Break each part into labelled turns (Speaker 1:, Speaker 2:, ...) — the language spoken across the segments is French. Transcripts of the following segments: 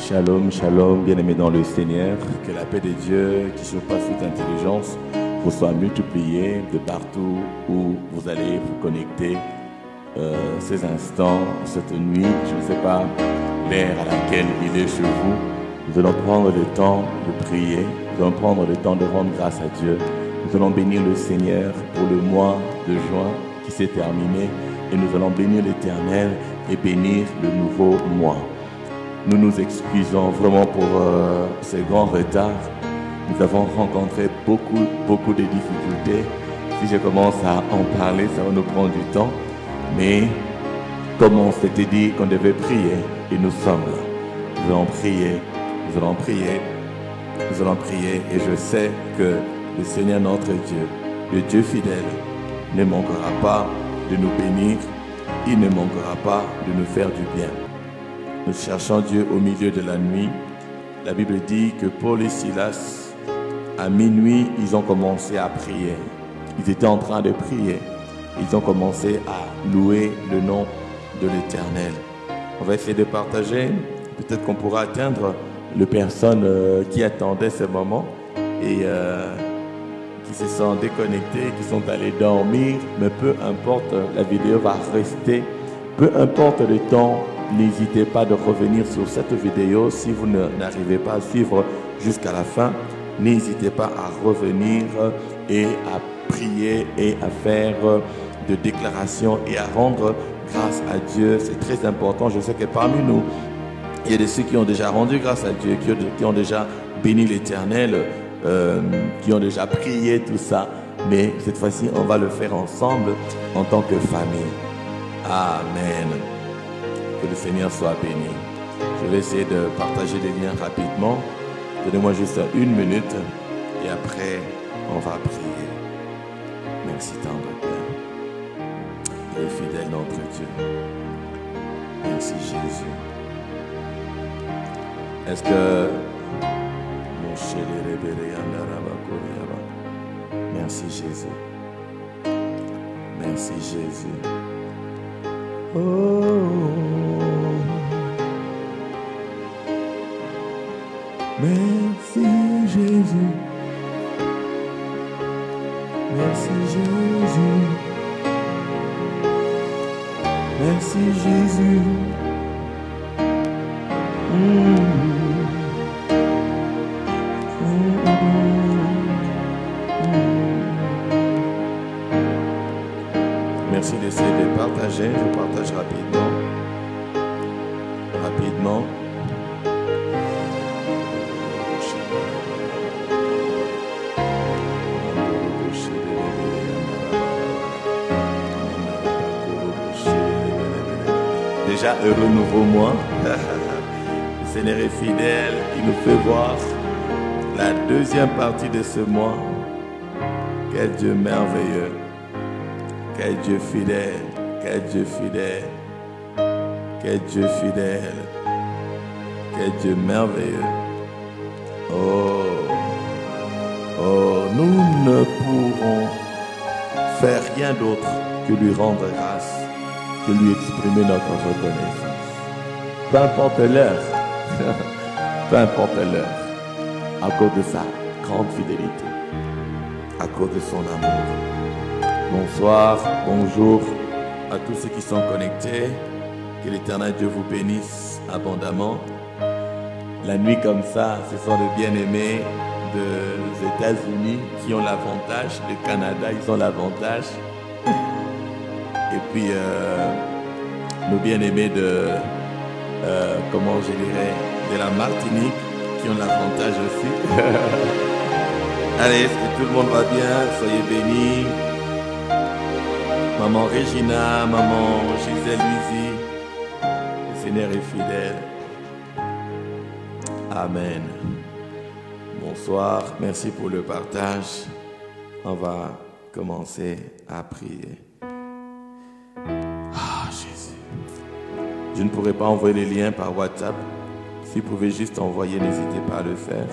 Speaker 1: Shalom, shalom, bien-aimés dans le Seigneur. Que la paix de Dieu, qui surpasse toute intelligence, vous soit multipliée de partout où vous allez vous connecter ces instants, cette nuit. Je ne sais pas l'heure à laquelle il est chez vous. Nous allons prendre le temps de prier. Nous allons prendre le temps de rendre grâce à Dieu. Nous allons bénir le Seigneur pour le mois de juin qui s'est terminé. Et nous allons bénir l'Éternel et bénir le nouveau mois. Nous nous excusons vraiment pour ce grand retard. Nous avons rencontré beaucoup de difficultés. Si je commence à en parler, ça va nous prendre du temps. Mais comme on s'était dit qu'on devait prier, et nous sommes là. Nous allons prier, nous allons prier, nous allons prier. Et je sais que le Seigneur notre Dieu, le Dieu fidèle, ne manquera pas de nous bénir. Il ne manquera pas de nous faire du bien. Nous cherchons Dieu au milieu de la nuit. La Bible dit que Paul et Silas, à minuit, ils ont commencé à prier. Ils étaient en train de prier. Ils ont commencé à louer le nom de l'Éternel. On va essayer de partager. Peut-être qu'on pourra atteindre les personnes qui attendaient ce moment et qui se sont déconnectées, qui sont allées dormir. Mais peu importe, la vidéo va rester. Peu importe le temps, n'hésitez pas de revenir sur cette vidéo. Si vous n'arrivez pas à suivre jusqu'à la fin, n'hésitez pas à revenir et à prier et à faire de déclarations et à rendre grâce à Dieu. C'est très important. Je sais que parmi nous, il y a de ceux qui ont déjà rendu grâce à Dieu, qui ont déjà béni l'Éternel, qui ont déjà prié, tout ça. Mais cette fois-ci, on va le faire ensemble en tant que famille. Amen. Que le Seigneur soit béni. Je vais essayer de partager les liens rapidement. Donnez-moi juste 1 minute et après, on va prier. Merci tendre Père. Il est fidèle notre Dieu. Merci Jésus. Est-ce que mon chéri merci Jésus. Merci Jésus. Oh. Merci Jésus. Merci Jésus. Merci Jésus. Merci d'essayer de partager. Je partage rapidement. Rapidement. Déjà heureux nouveau mois. Le Seigneur est fidèle. Il nous fait voir la deuxième partie de ce mois. Quel Dieu merveilleux. Quel Dieu fidèle. Quel Dieu fidèle. Quel Dieu fidèle. Quel Dieu merveilleux. Oh. Oh. Nous ne pourrons faire rien d'autre que lui rendre grâce, que lui exprimer notre reconnaissance. Peu importe l'heure, peu importe l'heure, à cause de sa grande fidélité, à cause de son amour. Bonsoir, bonjour à tous ceux qui sont connectés. Que l'Éternel Dieu vous bénisse abondamment. La nuit comme ça, ce sont les bien-aimés des États-Unis qui ont l'avantage, le Canada, ils ont l'avantage. Et puis, nos bien-aimés de, comment je dirais, de la Martinique, qui ont l'avantage aussi. Allez, est-ce que tout le monde va bien? Soyez bénis. Maman Regina, maman Gisèle Luizy, le Seigneur est fidèle. Amen. Bonsoir, merci pour le partage. On va commencer à prier. Je ne pourrai pas envoyer les liens par WhatsApp. Si vous pouvez juste envoyer, n'hésitez pas à le faire.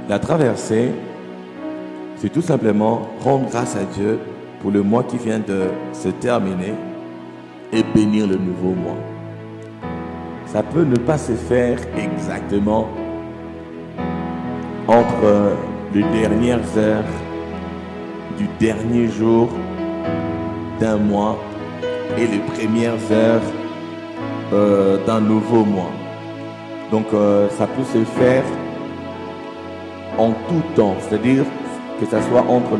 Speaker 1: La traversée, c'est tout simplement rendre grâce à Dieu pour le mois qui vient de se terminer et bénir le nouveau mois. Ça peut ne pas se faire exactement entre les dernières heures du dernier jour d'un mois et les premières heures d'un nouveau mois. Donc ça peut se faire en tout temps, c'est-à-dire que ça soit entre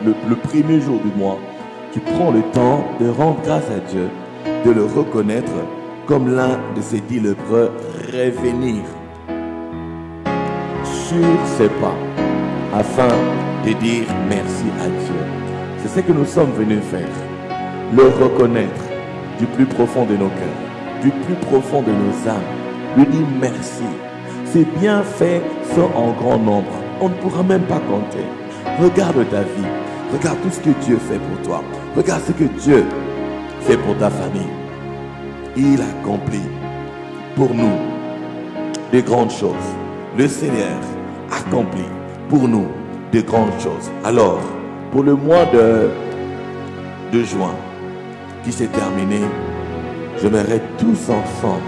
Speaker 1: le premier jour du mois. Tu prends le temps de rendre grâce à Dieu, de le reconnaître comme l'un de ses 10 lépreux, revenir sur ses pas afin de dire merci à Dieu. C'est ce que nous sommes venus faire. Le reconnaître du plus profond de nos cœurs, du plus profond de nos âmes. Lui dire merci. Ces bienfaits sont en grand nombre. On ne pourra même pas compter. Regarde ta vie. Regarde tout ce que Dieu fait pour toi. Regarde ce que Dieu fait pour ta famille. Il accomplit pour nous de grandes choses. Le Seigneur accomplit pour nous de grandes choses. Alors, pour le mois de juin qui s'est terminé, j'aimerais tous ensemble,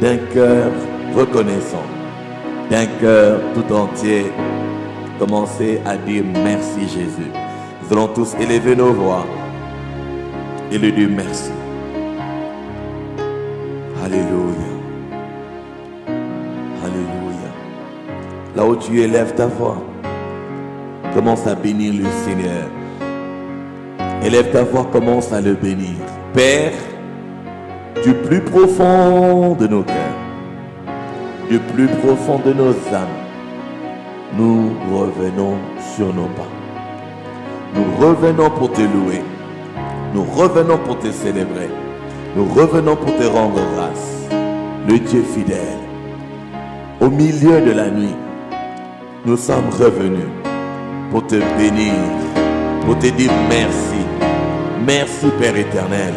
Speaker 1: d'un cœur reconnaissant, d'un cœur tout entier, commencer à dire merci Jésus. Nous allons tous élever nos voix et lui dire merci. Alléluia. Alléluia. Là où tu élèves ta voix, commence à bénir le Seigneur. Élève ta voix, commence à le bénir. Père, du plus profond de nos cœurs, du plus profond de nos âmes, nous revenons sur nos pas. Nous revenons pour te louer. Nous revenons pour te célébrer. Nous revenons pour te rendre grâce. Le Dieu fidèle. Au milieu de la nuit, nous sommes revenus pour te bénir, pour te dire merci. Merci Père éternel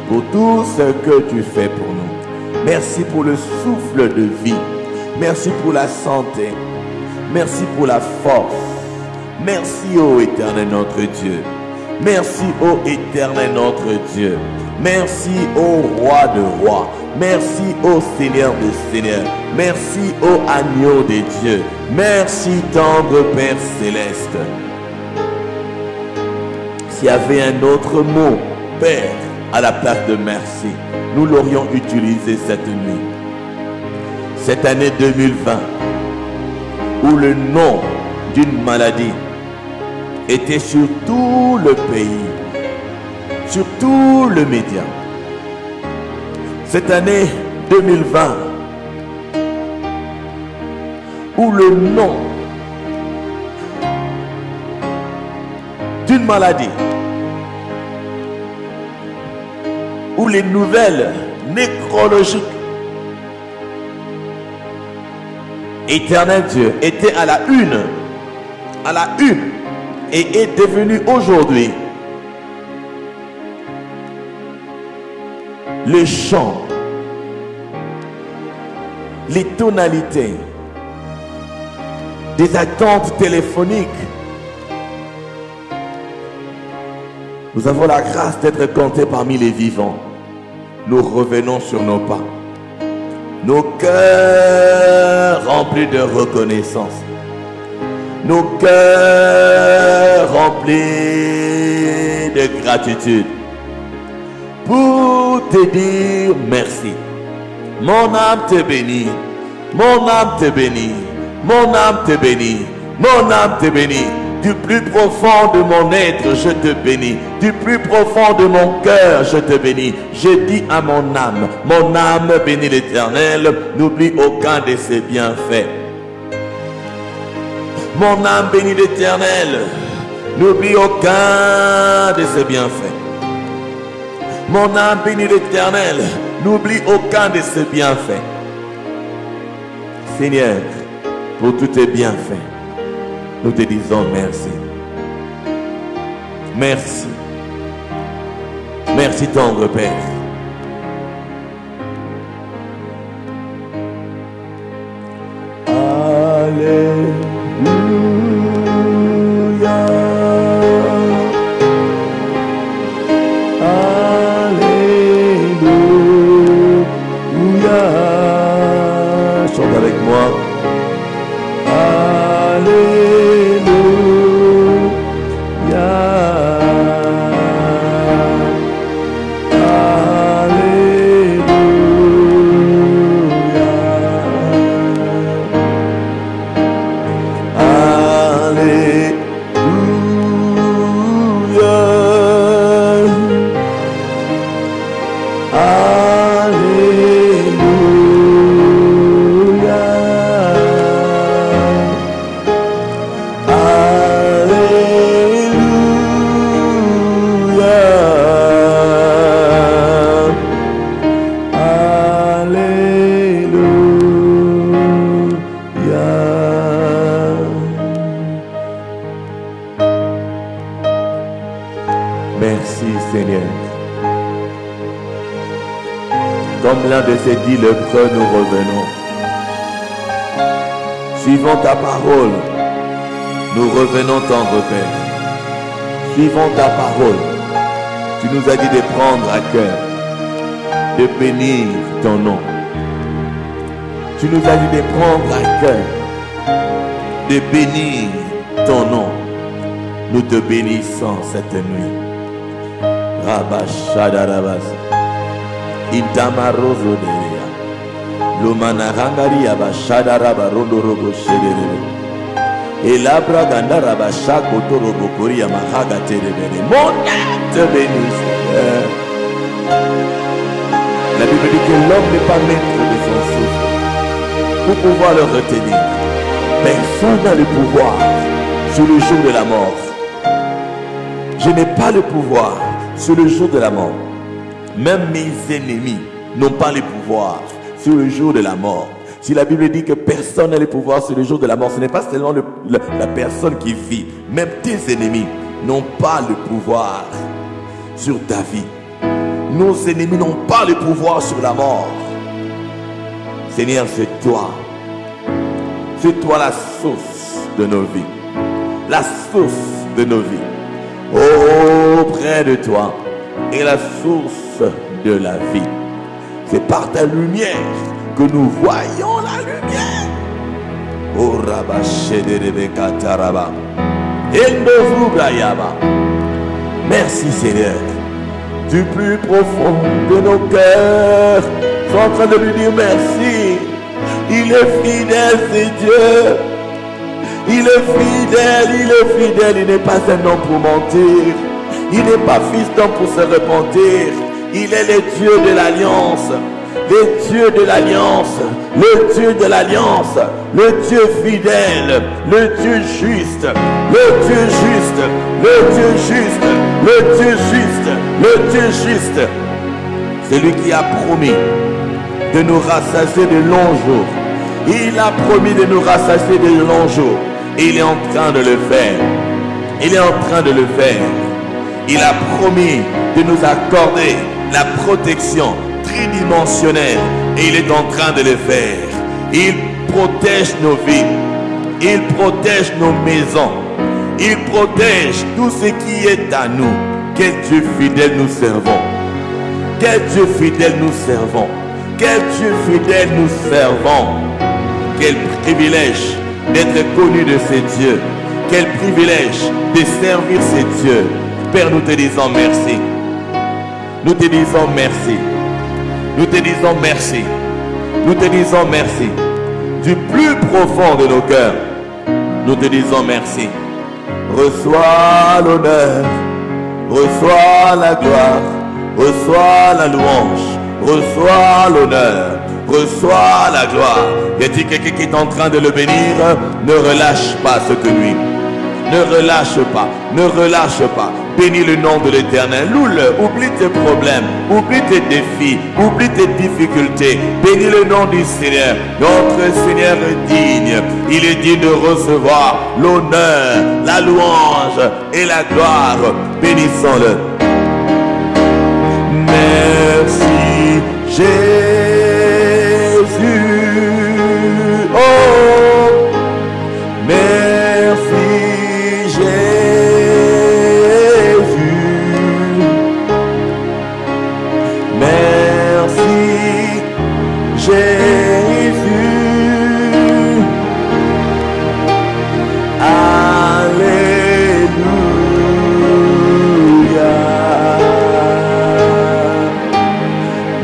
Speaker 1: pour tout ce que tu fais pour nous. Merci pour le souffle de vie. Merci pour la santé. Merci pour la force. Merci ô éternel notre Dieu. Merci ô éternel notre Dieu. Merci ô roi de rois. Merci ô Seigneur de seigneurs. Merci ô agneau des dieux. Merci tendre Père céleste. S'il y avait un autre mot, Père, à la place de merci, nous l'aurions utilisé cette nuit. Cette année 2020, où le nom d'une maladie était sur tout le pays, sur tout le média. Cette année 2020, où le nom d'une maladie, où les nouvelles nécrologiques, éternel Dieu, étaient à la une, et est devenu aujourd'hui les chants, les tonalités des attentes téléphoniques. Nous avons la grâce d'être comptés parmi les vivants. Nous revenons sur nos pas. Nos cœurs remplis de reconnaissance. Nos cœurs remplis de gratitude. Pour te dire merci. Mon âme te bénit. Mon âme te bénit. Mon âme te bénit. Mon âme te bénit. Du plus profond de mon être, je te bénis. Du plus profond de mon cœur, je te bénis. Je dis à mon âme bénis l'Éternel, n'oublie aucun de ses bienfaits. Mon âme bénis l'Éternel, n'oublie aucun de ses bienfaits. Mon âme bénis l'Éternel, n'oublie aucun de ses bienfaits. Seigneur, pour tous tes bienfaits, nous te disons merci. Merci. Merci tendre Père. Alléluia. Merci Seigneur. Comme l'un de ces 10 lépreux, nous revenons. Suivons ta parole. Nous revenons tendre Père. Suivons ta parole. Tu nous as dit de prendre à cœur, de bénir ton nom. Tu nous as dit de prendre à cœur, de bénir ton nom. Nous te bénissons cette nuit. Rabashadaravas. Intamarozo deria. Lumanarangari abashadaraba rondorobo shederebe. Elabra gandaraba shako torobo koria mahaga terebere. Mon âme te bénisse. La Bible dit que l'homme n'est pas maître de son souffle pour pouvoir le retenir. Personne n'a le pouvoir sur le jour de la mort. Je n'ai pas le pouvoir sur le jour de la mort. Même mes ennemis n'ont pas le pouvoir sur le jour de la mort. Si la Bible dit que personne n'a le pouvoir sur le jour de la mort, ce n'est pas seulement la personne qui vit. Même tes ennemis n'ont pas le pouvoir sur ta vie. Nos ennemis n'ont pas le pouvoir sur la mort. Seigneur, c'est toi. C'est toi la source de nos vies. La source de nos vies. Oh, près de toi est la source de la vie. C'est par ta lumière que nous voyons la lumière. Oh, Rabba Shederebeka Taraba. Merci Seigneur. Du plus profond de nos cœurs, sont en train de lui dire merci. Il est fidèle, c'est Dieu. Il est fidèle, il est fidèle. Il n'est pas un homme pour mentir. Il n'est pas fils d'homme pour se repentir. Il est le Dieu de l'alliance. Le Dieu de l'alliance. Le Dieu de l'alliance. Le Dieu fidèle. Le Dieu juste. Le Dieu juste. Le Dieu juste. Le Dieu juste. Le Dieu juste. C'est lui qui a promis de nous rassasier de longs jours. Il a promis de nous rassasier de longs jours. Et il est en train de le faire. Il est en train de le faire. Il a promis de nous accorder la protection tridimensionnelle. Et il est en train de le faire. Il protège nos vies. Il protège nos maisons. Il protège tout ce qui est à nous. Quel Dieu fidèle nous servons. Quel Dieu fidèle nous servons. Quel Dieu fidèle nous servons. Quel privilège d'être connu de ces dieux. Quel privilège de servir ces dieux. Père, nous te disons merci. Nous te disons merci. Nous te disons merci. Nous te disons merci. Du plus profond de nos cœurs, nous te disons merci. Reçois l'honneur. Reçois la gloire. Reçois la louange. Reçois l'honneur. Reçois la gloire. Y a-t-il quelqu'un qui est en train de le bénir? Ne relâche pas ce que lui. Ne relâche pas. Ne relâche pas. Bénis le nom de l'Éternel. Loue-le. Oublie tes problèmes. Oublie tes défis. Oublie tes difficultés. Bénis le nom du Seigneur. Notre Seigneur est digne. Il est digne de recevoir l'honneur, la louange et la gloire. Bénissons-le. Merci Jésus. Oh, merci Jésus. Merci Jésus. Alléluia.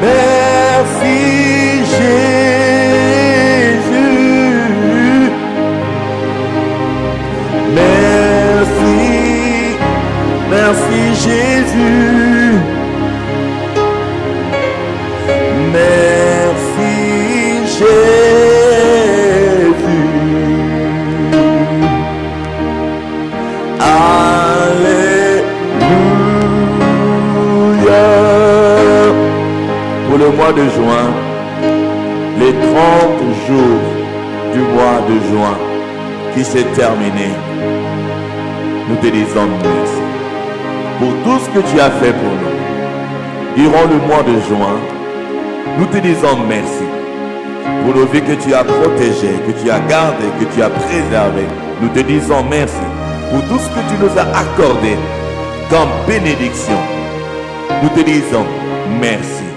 Speaker 1: Merci Jésus. Merci, merci Jésus. Merci Jésus. Alléluia. Pour le mois de juin, les 30 jours du mois de juin qui s'est terminé, nous te disons merci. pour tout ce que tu as fait pour nous. Durant le mois de juin, nous te disons merci pour nos vies que tu as protégées, que tu as gardées, que tu as préservées. Nous te disons merci pour tout ce que tu nous as accordé comme bénédiction. Nous te disons merci.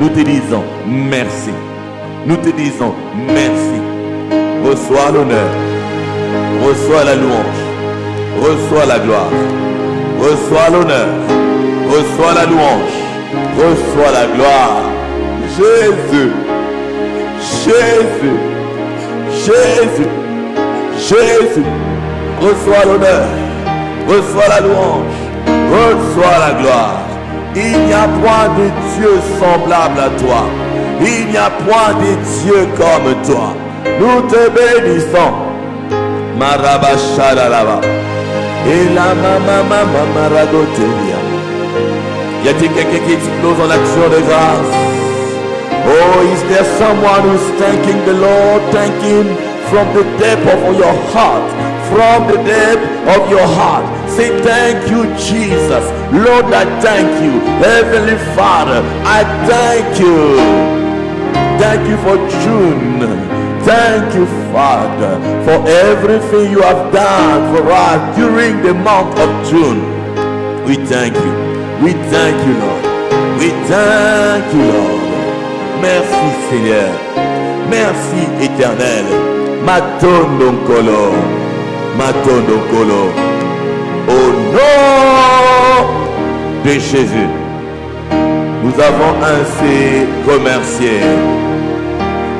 Speaker 1: Nous te disons merci. Nous te disons merci. Reçois l'honneur. Reçois la louange. Reçois la gloire. Reçois l'honneur. Reçois la louange. Reçois la gloire. Jésus. Jésus. Jésus. Jésus. Reçois l'honneur. Reçois la louange. Reçois la gloire. Il n'y a point de Dieu semblable à toi. Il n'y a point de Dieu comme toi. Nous te bénissons. Marabashadalaba. Et la mama maragotelia. Y a-t-il quelqu'un qui explose en action de grâce? Oh, is there someone who's thanking the Lord? Thank Him from the depth of your heart. From the depth of your heart. Say thank you, Jesus. Lord, I thank you. Heavenly Father, I thank you. Thank you for June. Thank you, Father, for everything you have done for us during the month of June. We thank you. We thank you, Lord. We thank you, Lord. Merci, Seigneur. Merci, Éternel. Matondo Kolo. Matondo Kolo. Au nom de Jésus, nous avons ainsi remercié.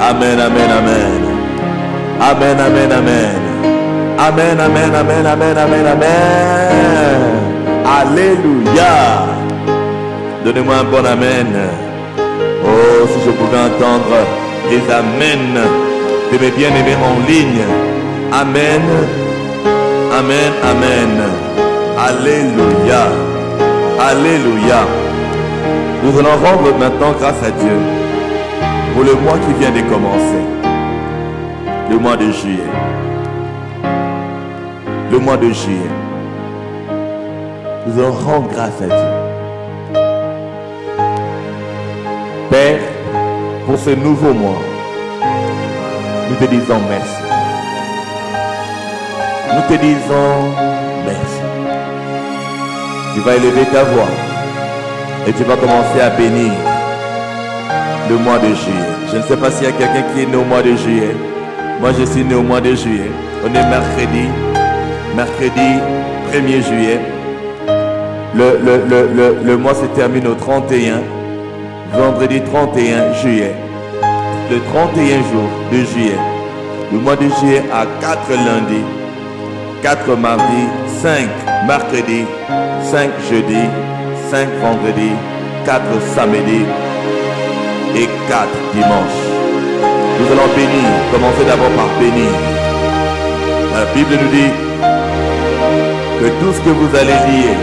Speaker 1: Amen, amen, amen. Amen, amen, amen. Amen, amen, amen, amen, amen, amen. Alléluia. Donnez-moi un bon amen. Oh, si je pouvais entendre les amen de mes bien-aimés en ligne. Amen. Amen, amen. Alléluia. Alléluia. Nous allons rendre maintenant grâce à Dieu pour le mois qui vient de commencer. Le mois de juillet. Le mois de juillet. Nous allons rendre grâce à Dieu. Père, pour ce nouveau mois, nous te disons merci. Nous te disons merci. Tu vas élever ta voix et tu vas commencer à bénir le mois de juillet. Je ne sais pas s'il y a quelqu'un qui est né au mois de juillet. Moi, je suis né au mois de juillet. On est mercredi 1er juillet. Le mois se termine au 31, vendredi 31 juillet. Le 31 jours de juillet. Le mois de juillet a 4 lundis, 4 mardis, 5 mercredis, 5 jeudis, 5 vendredis, 4 samedis et 4 dimanches. Nous allons bénir, commencer d'abord par bénir. La Bible nous dit que tout ce que vous allez lier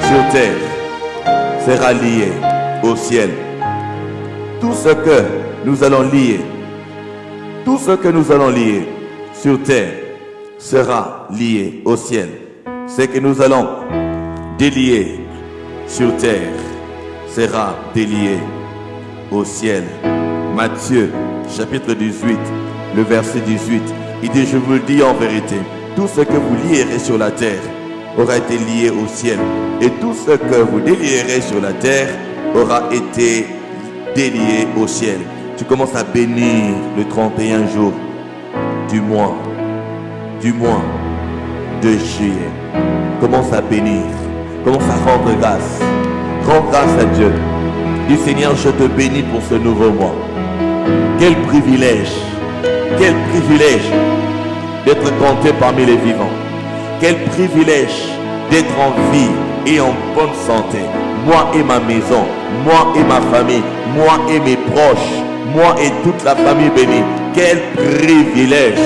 Speaker 1: sur terre sera lié au ciel. Tout ce que nous allons lier, tout ce que nous allons lier sur terre sera lié au ciel. Ce que nous allons délier sur terre sera délié au ciel. Matthieu chapitre 18, le verset 18, il dit: je vous le dis en vérité, tout ce que vous lierez sur la terre aura été lié au ciel, et tout ce que vous délierez sur la terre aura été délié au ciel. Tu commences à bénir le 31 jours du mois de juillet. Commence à bénir, commence à rendre grâce. Rends grâce à Dieu. Dis: Seigneur, je te bénis pour ce nouveau mois. Quel privilège d'être compté parmi les vivants. Quel privilège d'être en vie et en bonne santé. Moi et ma maison, moi et ma famille, moi et mes proches, moi et toute la famille bénie. Quel privilège.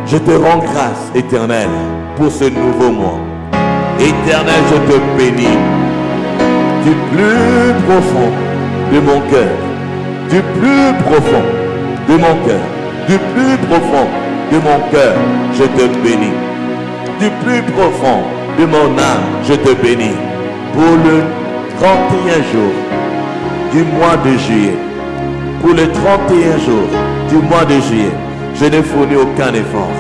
Speaker 1: Je te rends grâce, Éternel, pour ce nouveau mois. Éternel, je te bénis du plus profond de mon cœur. Du plus profond de mon cœur, du plus profond de mon cœur, je te bénis. Du plus profond de mon âme, je te bénis. Pour le 31 jours du mois de juillet, pour les 31 jours du mois de juillet, je n'ai fourni aucun effort.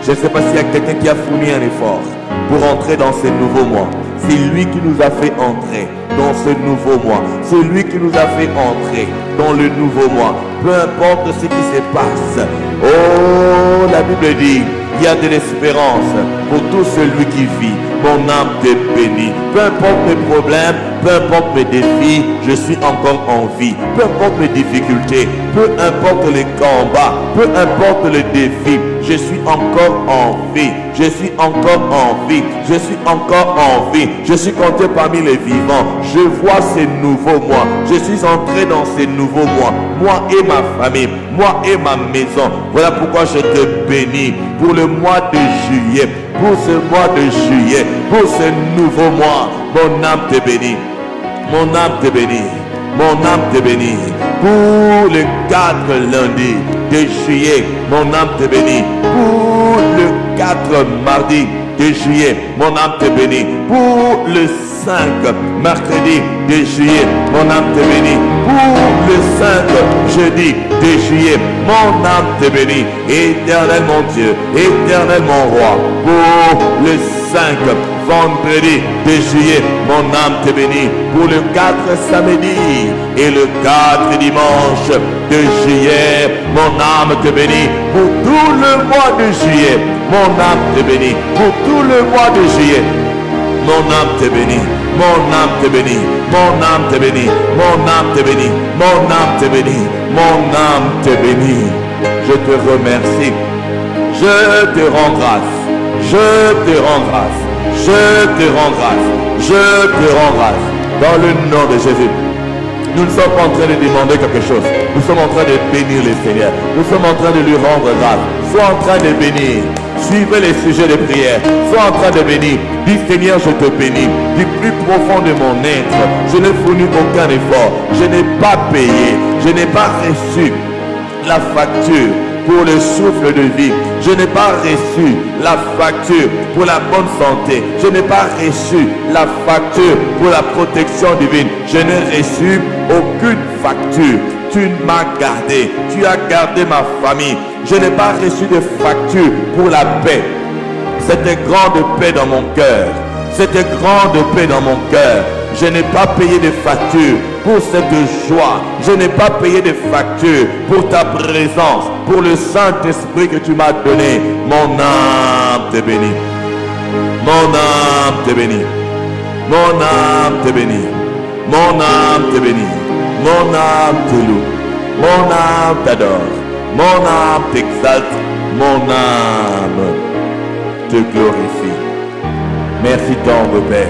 Speaker 1: Je ne sais pas s'il y a quelqu'un qui a fourni un effort pour entrer dans ce nouveau mois. C'est lui qui nous a fait entrer dans ce nouveau mois. C'est lui qui nous a fait entrer dans le nouveau mois. Peu importe ce qui se passe. Oh, la Bible dit, il y a de l'espérance pour tout celui qui vit. Mon âme te bénit. Peu importe mes problèmes, peu importe mes défis, je suis encore en vie. Peu importe mes difficultés, peu importe les combats, peu importe les défis, je suis encore en vie. Je suis encore en vie. Je suis encore en vie. Je suis compté parmi les vivants. Je vois ces nouveaux mois. Je suis entré dans ces nouveaux mois. Moi et ma famille, moi et ma maison. Voilà pourquoi je te bénis pour le mois de juillet. Pour ce mois de juillet, pour ce nouveau mois, mon âme te bénit. Mon âme te bénit. Mon âme te bénit. Pour le 4 lundi de juillet, mon âme te bénit. Pour le 4 mardi de juillet, mon âme te bénit. Pour le 5 mercredi de juillet, mon âme te bénit. Pour le 5 jeudi de juillet, mon âme te bénit. Éternel mon Dieu, éternel mon roi, pour le 5 vendredi de juillet, mon âme te bénit. Pour le 4 samedi et le 4 dimanche de juillet, mon âme te bénit. Pour tout le mois de juillet, mon âme te bénit. Pour tout le mois de juillet, mon âme te bénit. Mon âme te bénit. Mon âme te bénit. Mon âme te bénit. Mon âme te bénit. Mon âme te bénit. Je te remercie. Je te rends grâce. Je te rends grâce. Je te rends grâce. Je te rends grâce. Dans le nom de Jésus. Nous ne sommes pas en train de demander quelque chose. Nous sommes en train de bénir le Seigneur. Nous sommes en train de lui rendre grâce. Sois en train de bénir. Suivez les sujets de prière. Sois en train de bénir. Dis Seigneur, je te bénis. Du plus profond de mon être, je n'ai fourni aucun effort. Je n'ai pas payé. Je n'ai pas reçu la facture pour le souffle de vie. Je n'ai pas reçu la facture pour la bonne santé. Je n'ai pas reçu la facture pour la protection divine. Je n'ai reçu aucune facture. Tu m'as gardé. Tu as gardé ma famille. Je n'ai pas reçu de facture pour la paix. C'était grande paix dans mon cœur. C'était grande paix dans mon cœur. Je n'ai pas payé de facture pour cette joie. Je n'ai pas payé de facture pour ta présence, pour le Saint-Esprit que tu m'as donné. Mon âme te bénit. Mon âme te bénit. Mon âme te bénit. Mon âme te bénit. Mon âme te loue. Mon âme t'adore. Mon âme t'exalte. Mon âme te glorifie. Merci tendre Père.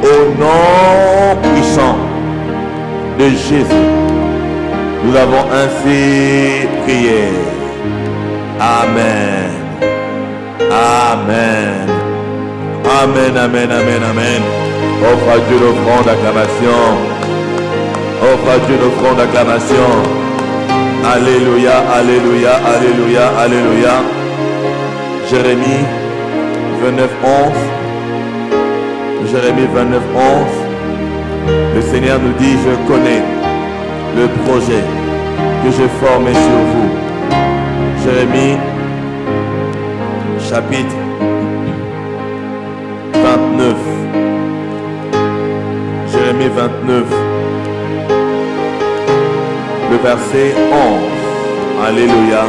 Speaker 1: Au nom puissant de Jésus, nous avons ainsi prié. Amen. Amen. Amen, amen, amen, amen. Offre à Dieu l'offrande d'acclamation. Offre à Dieu l'offrande d'acclamation. Alléluia, alléluia, alléluia, alléluia. Jérémie 29, 11. Jérémie 29, 11. Le Seigneur nous dit, je connais le projet que j'ai formé sur vous. Jérémie chapitre 29. Jérémie 29. Le verset 11. Alléluia.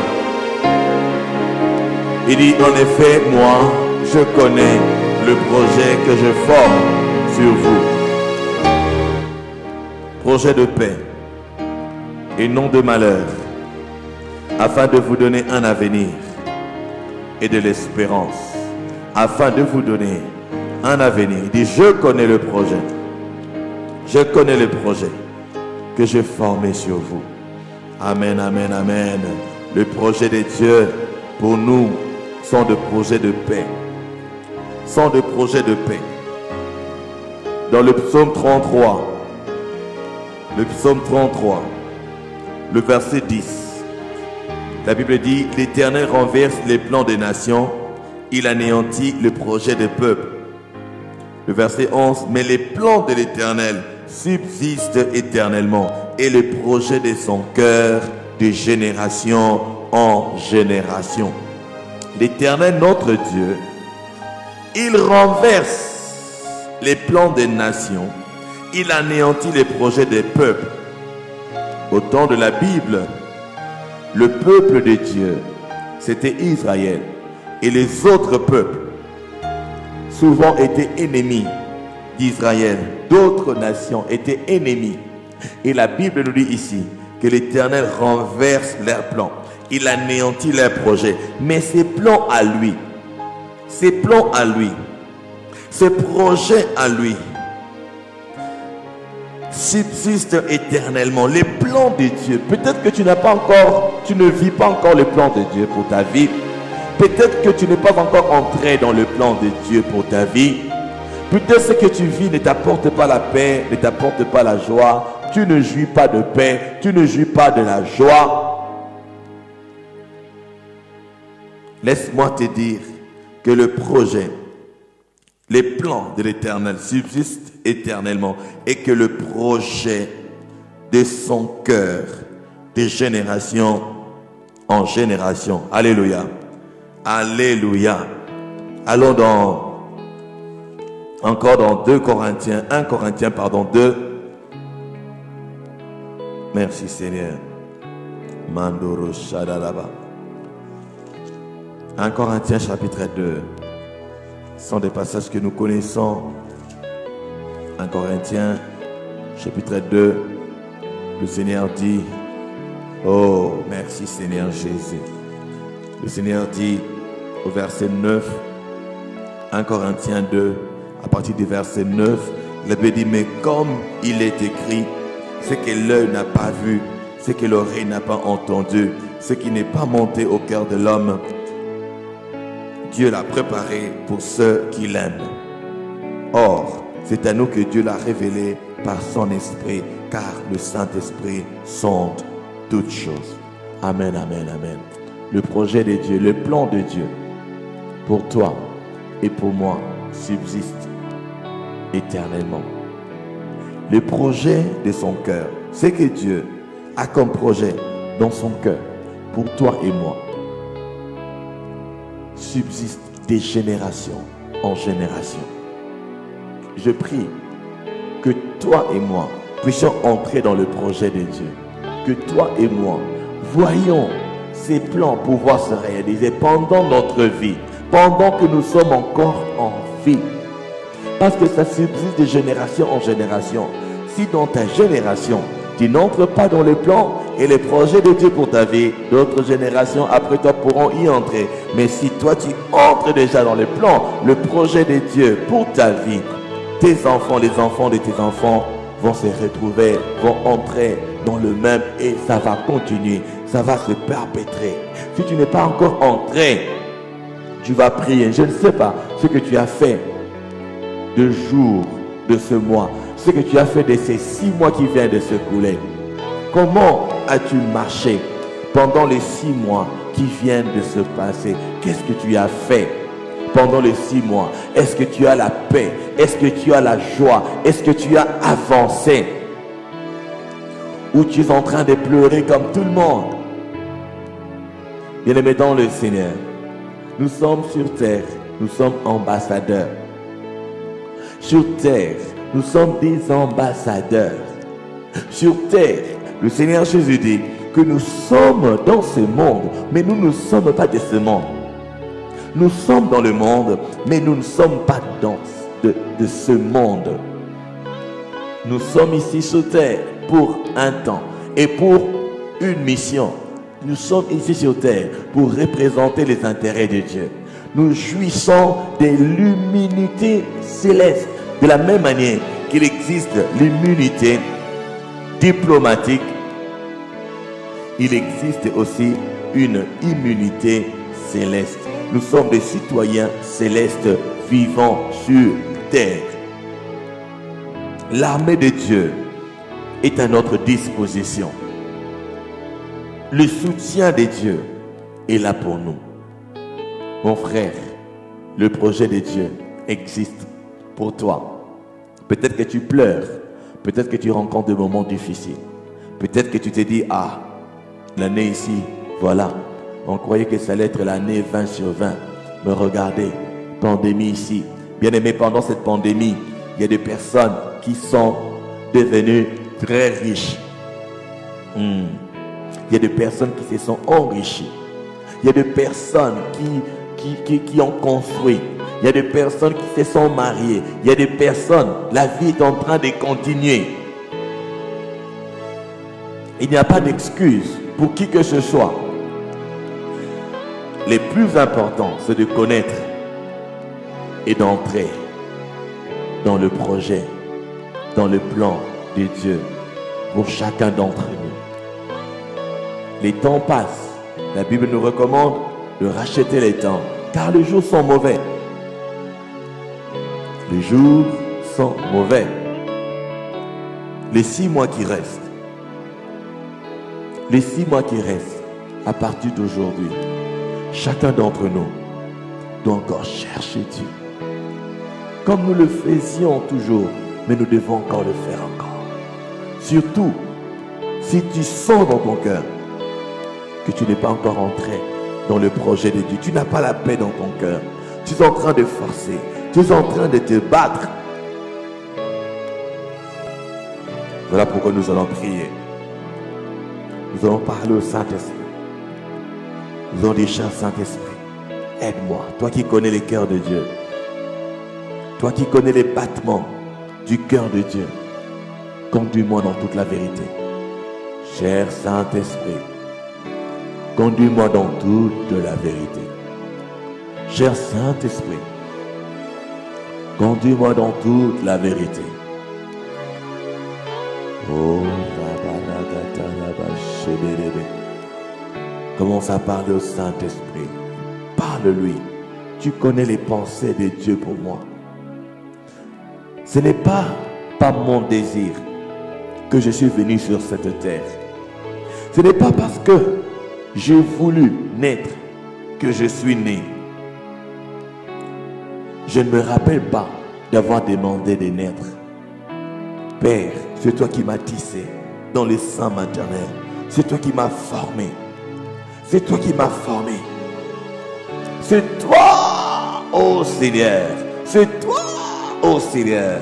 Speaker 1: Il dit, en effet, moi, je connais le projet que je forme sur vous. Projet de paix et non de malheur, afin de vous donner un avenir et de l'espérance. Afin de vous donner un avenir. Il dit, je connais le projet. Je connais le projet que j'ai formé sur vous. Amen, amen, amen. Le projet de Dieu pour nous sont des projets de paix. Sont des projets de paix. Dans le psaume 33, le verset 10, la Bible dit, l'Éternel renverse les plans des nations, il anéantit le projet des peuples. le verset 11, mais les plans de l'Éternel subsistent éternellement et le projet de son cœur de génération en génération. L'Éternel, notre Dieu, il renverse les plans des nations, il anéantit les projets des peuples. Au temps de la Bible, le peuple de Dieu, c'était Israël, et les autres peuples souvent étaient ennemis d'Israël. D'autres nations étaient ennemies. Et la Bible nous dit ici que l'Éternel renverse leurs plans. Il anéantit leurs projets. Mais ses plans à lui, ses plans à lui, ses projets à lui subsistent éternellement. Les plans de Dieu. Peut-être que tu ne vis pas encore les plans de Dieu pour ta vie. Peut-être que tu n'es pas encore entré dans le plan de Dieu pour ta vie. Peut-être ce que tu vis ne t'apporte pas la paix, ne t'apporte pas la joie. Tu ne jouis pas de paix, tu ne jouis pas de la joie. Laisse-moi te dire que le projet, les plans de l'Éternel subsistent éternellement et que le projet de son cœur, de génération en génération. Alléluia. Alléluia. Allons encore dans 1 Corinthiens 2. Merci Seigneur. Mandoro Shadalaba. 1 Corinthiens chapitre 2. Ce sont des passages que nous connaissons. 1 Corinthiens chapitre 2. Le Seigneur dit, oh merci Seigneur Jésus. Le Seigneur dit au verset 9, 1 Corinthiens 2, à partir du verset 9, le Bible dit, mais comme il est écrit, ce que l'œil n'a pas vu, ce que l'oreille n'a pas entendu, ce qui n'est pas monté au cœur de l'homme, Dieu l'a préparé pour ceux qui l'aiment. Or, c'est à nous que Dieu l'a révélé par son esprit, car le Saint-Esprit sonde toutes choses. Amen, amen, amen. Le projet de Dieu, le plan de Dieu pour toi et pour moi subsiste éternellement. Le projet de son cœur, ce que Dieu a comme projet dans son cœur pour toi et moi, subsiste de génération en génération. Je prie que toi et moi puissions entrer dans le projet de Dieu. Que toi et moi voyons ces plans pouvoir se réaliser pendant notre vie, pendant que nous sommes encore en vie. Parce que ça subsiste de génération en génération. Si dans ta génération, tu n'entres pas dans les plans et les projets de Dieu pour ta vie, d'autres générations après toi pourront y entrer. Mais si toi tu entres déjà dans les plans, le projet de Dieu pour ta vie, tes enfants, les enfants de tes enfants vont se retrouver, vont entrer dans le même et ça va continuer, ça va se perpétrer. Si tu n'es pas encore entré, tu vas prier. Je ne sais pas ce que tu as fait de jour de ce mois, ce que tu as fait de ces 6 mois qui viennent de se couler. Comment as-tu marché pendant les 6 mois qui viennent de se passer? Qu'est-ce que tu as fait pendant les 6 mois? Est-ce que tu as la paix? Est-ce que tu as la joie? Est-ce que tu as avancé? Ou tu es en train de pleurer comme tout le monde? Bien-aimés dans le Seigneur, nous sommes sur terre, nous sommes ambassadeurs. Sur terre, nous sommes des ambassadeurs. Sur terre, le Seigneur Jésus dit que nous sommes dans ce monde, mais nous ne sommes pas de ce monde. Nous sommes dans le monde, mais nous ne sommes pas de ce monde. Nous sommes ici sur terre pour un temps et pour une mission. Nous sommes ici sur terre pour représenter les intérêts de Dieu. Nous jouissons de l'immunité céleste. De la même manière qu'il existe l'immunité diplomatique, il existe aussi une immunité céleste. Nous sommes des citoyens célestes vivant sur terre. L'armée de Dieu est à notre disposition. Le soutien de Dieu est là pour nous. Mon frère, le projet de Dieu existe pour toi. Peut-être que tu pleures. Peut-être que tu rencontres des moments difficiles. Peut-être que tu te dis, ah, l'année ici, voilà. On croyait que ça allait être l'année 20 sur 20. Mais regardez, pandémie ici. Bien aimé, pendant cette pandémie, il y a des personnes qui sont devenues très riches. Il y a des personnes qui se sont enrichies. Il y a des personnes qui ont construit. Il y a des personnes qui se sont mariées. Il y a des personnes, la vie est en train de continuer. Il n'y a pas d'excuse pour qui que ce soit. Le plus important, c'est de connaître et d'entrer dans le projet, dans le plan de Dieu pour chacun d'entre nous. Les temps passent. La Bible nous recommande de racheter les temps, car les jours sont mauvais. Les jours sont mauvais. Les 6 mois qui restent, les 6 mois qui restent, à partir d'aujourd'hui, chacun d'entre nous doit encore chercher Dieu. Comme nous le faisions toujours, mais nous devons encore le faire encore. Surtout, si tu sens dans ton cœur que tu n'es pas encore entré dans le projet de Dieu, tu n'as pas la paix dans ton cœur, tu es en train de forcer, tu es en train de te battre. Voilà pourquoi nous allons prier. Nous allons parler au Saint-Esprit. Nous allons dire, cher Saint-Esprit, aide-moi, toi qui connais les cœurs de Dieu, toi qui connais les battements du cœur de Dieu, conduis-moi dans toute la vérité. Cher Saint-Esprit, conduis-moi dans toute la vérité. Cher Saint-Esprit, conduis-moi dans toute la vérité. Oh, commence à parler au Saint-Esprit. Parle-lui. Tu connais les pensées de Dieu pour moi. Ce n'est pas par mon désir que je suis venu sur cette terre. Ce n'est pas parce que j'ai voulu naître que je suis né. Je ne me rappelle pas d'avoir demandé de naître. Père, c'est toi qui m'as tissé dans le sein maternel. C'est toi qui m'as formé. C'est toi qui m'as formé. C'est toi, ô Seigneur. C'est toi, ô Seigneur,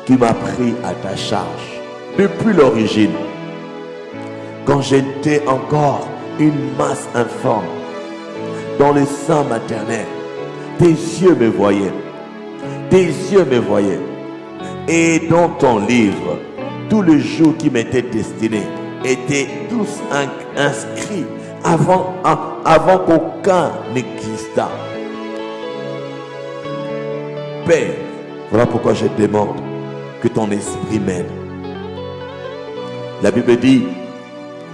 Speaker 1: qui m'as pris à ta charge depuis l'origine. Quand j'étais encore une masse informe dans le sein maternel, tes yeux me voyaient. Tes yeux me voyaient. Et dans ton livre, tous les jours qui m'étaient destinés étaient tous inscrits avant qu'aucun n'existât. Père, voilà pourquoi je demande que ton esprit m'aide. La Bible dit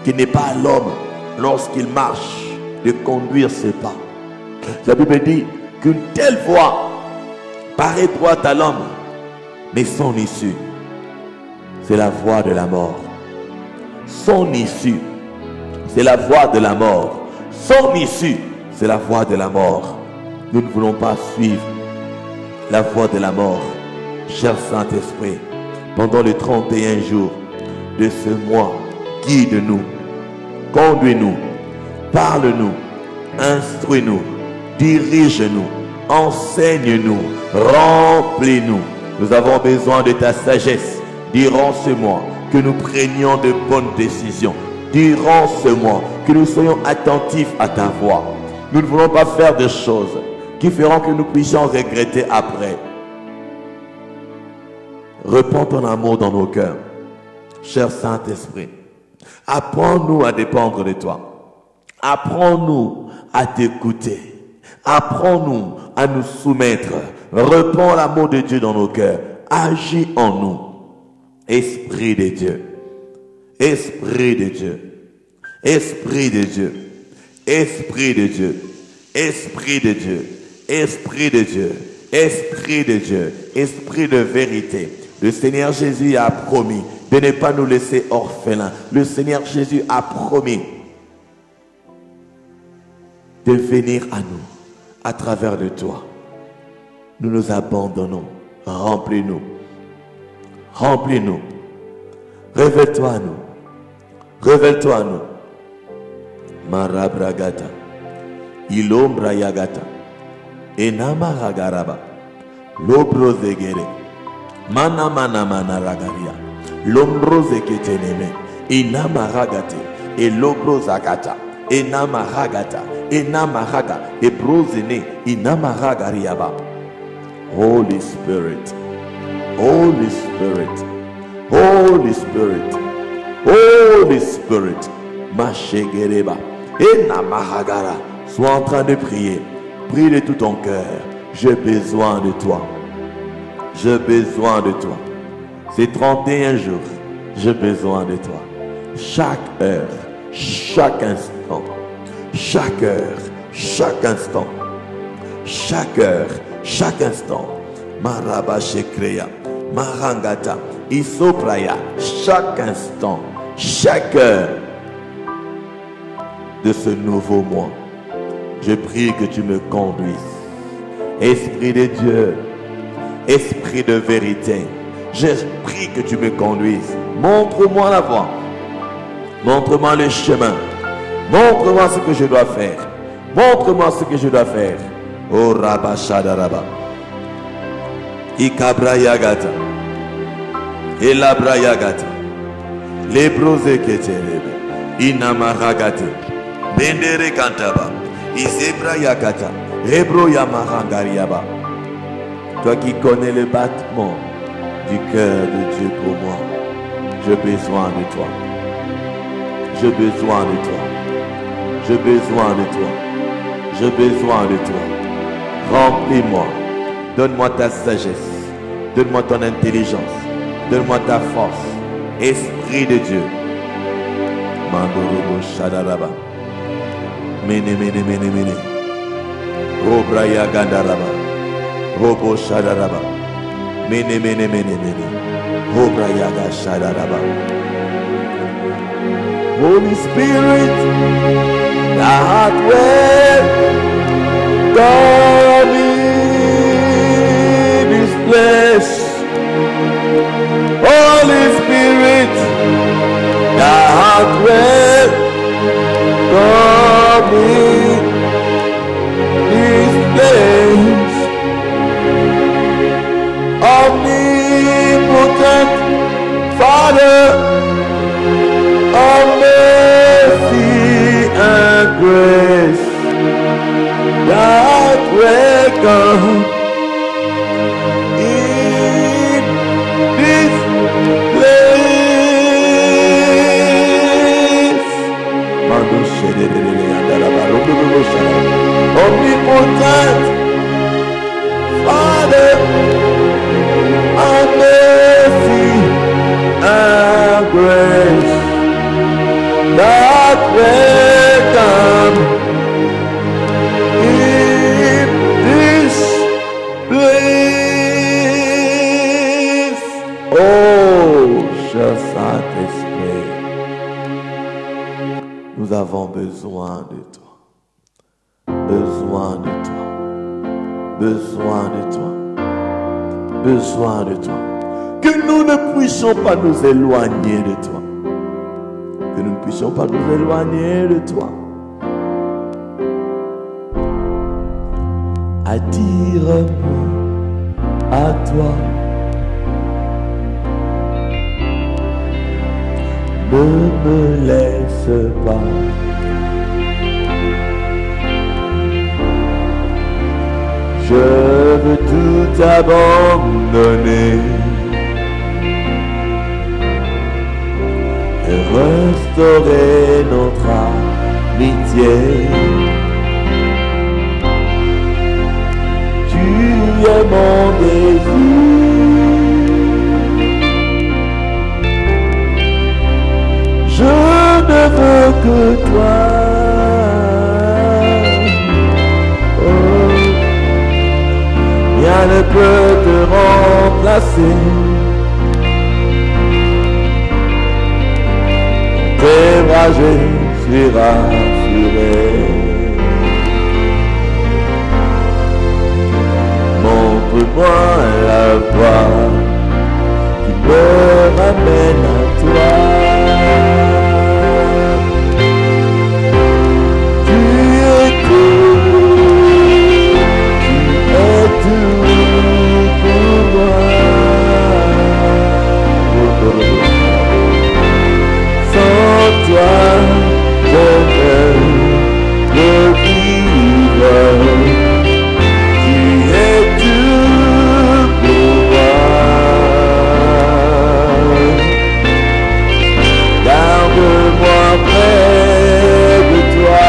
Speaker 1: qu'il n'est pas à l'homme, lorsqu'il marche, de conduire ses pas. La Bible dit qu'une telle voie paraît droite à l'homme, mais son issue, c'est la voie de la mort. Son issue, c'est la voie de la mort. Son issue, c'est la voie de la mort. Nous ne voulons pas suivre la voie de la mort. Cher Saint-Esprit, pendant les 31 jours de ce mois, guide-nous, conduis-nous, parle-nous, instruis-nous, dirige-nous, enseigne-nous, remplis-nous. Nous avons besoin de ta sagesse durant ce mois, que nous prenions de bonnes décisions. Durant ce mois, que nous soyons attentifs à ta voix. Nous ne voulons pas faire des choses qui feront que nous puissions regretter après. Répands ton amour dans nos cœurs. Cher Saint-Esprit, apprends-nous à dépendre de toi. Apprends-nous à t'écouter. Apprends-nous à nous soumettre. Répands l'amour de Dieu dans nos cœurs. Agis en nous. Esprit de Dieu. Esprit de Dieu. Esprit de Dieu. Esprit de Dieu. Esprit de Dieu. Esprit de Dieu. Esprit de Dieu. Esprit de vérité. Le Seigneur Jésus a promis de ne pas nous laisser orphelins. Le Seigneur Jésus a promis de venir à nous à travers de toi. Nous nous abandonnons Remplis-nous. Remplis-nous. Révèle-toi à nous. Révèle-toi à nous. Marabragata. Ilombra yagata. Enamaragaraba. Lobrozegere. Mana mana mana ragaria. Lombrozekete. Inamaragate. Elobrozakata. Enamaragata. Enamaraga. Ebrozene. Inamaragariaba. Holy Spirit. Holy Spirit. Holy Spirit. Holy Spirit. Mashegereba. Enamaragara. Sois en train de prier. Prie de tout ton cœur. J'ai besoin de toi. J'ai besoin de toi. Ces 31 jours, j'ai besoin de toi. Chaque heure, chaque instant, chaque heure, chaque instant, chaque heure, chaque instant. Marabashekreya, Marangata, Isopraya, chaque instant, chaque heure de ce nouveau mois. Je prie que tu me conduises. Esprit de Dieu, Esprit de vérité, je prie que tu me conduises. Montre-moi la voie. Montre-moi le chemin. Montre-moi ce que je dois faire. Montre-moi ce que je dois faire. Oh Rabba Shadaraba. Ikabra Yagata. Elabra Yagata. Lebrose Keterebe. Inamaragate. Bendere Kantaba. Isebra Yakata. Rebro Yamarangariaba. Toi qui connais le battement du cœur de Dieu pour moi, j'ai besoin de toi. J'ai besoin de toi. J'ai besoin de toi. J'ai besoin de toi. Remplis-moi. Donne-moi ta sagesse. Donne-moi ton intelligence. Donne-moi ta force. Esprit de Dieu. Mandorobo Shadaraba. Mene mene mene mene. Robraya Gandaraba. Robo Shadaraba. Mene mene mene mene. Robraya Shadaraba. Holy Spirit, thou art come in this place. Holy Spirit, thou art come in this place. Omnipotent Father of mercy and grace, that welcome in this place. Omnipotent Father of mercy and grace, that welcome in this place. Oh, cher Saint-Esprit, nous avons besoin de toi. Besoin de toi. Besoin de toi. Besoin de toi. Que nous ne puissions pas nous éloigner de toi. Que nous ne puissions pas nous éloigner de toi. Attire-moi à toi. Ne me laisse pas. Je veux tout abandonner et restaurer notre amitié. Tu es mon désir. Je ne veux que toi. Rien ne peut te remplacer. Tes bras, je suis rassuré. Montre-moi la la voie qui me ramène à toi. Tu es tout pour moi. Sans toi, je ne peux vivre. Tu es tout pour moi. Garde-moi près de toi.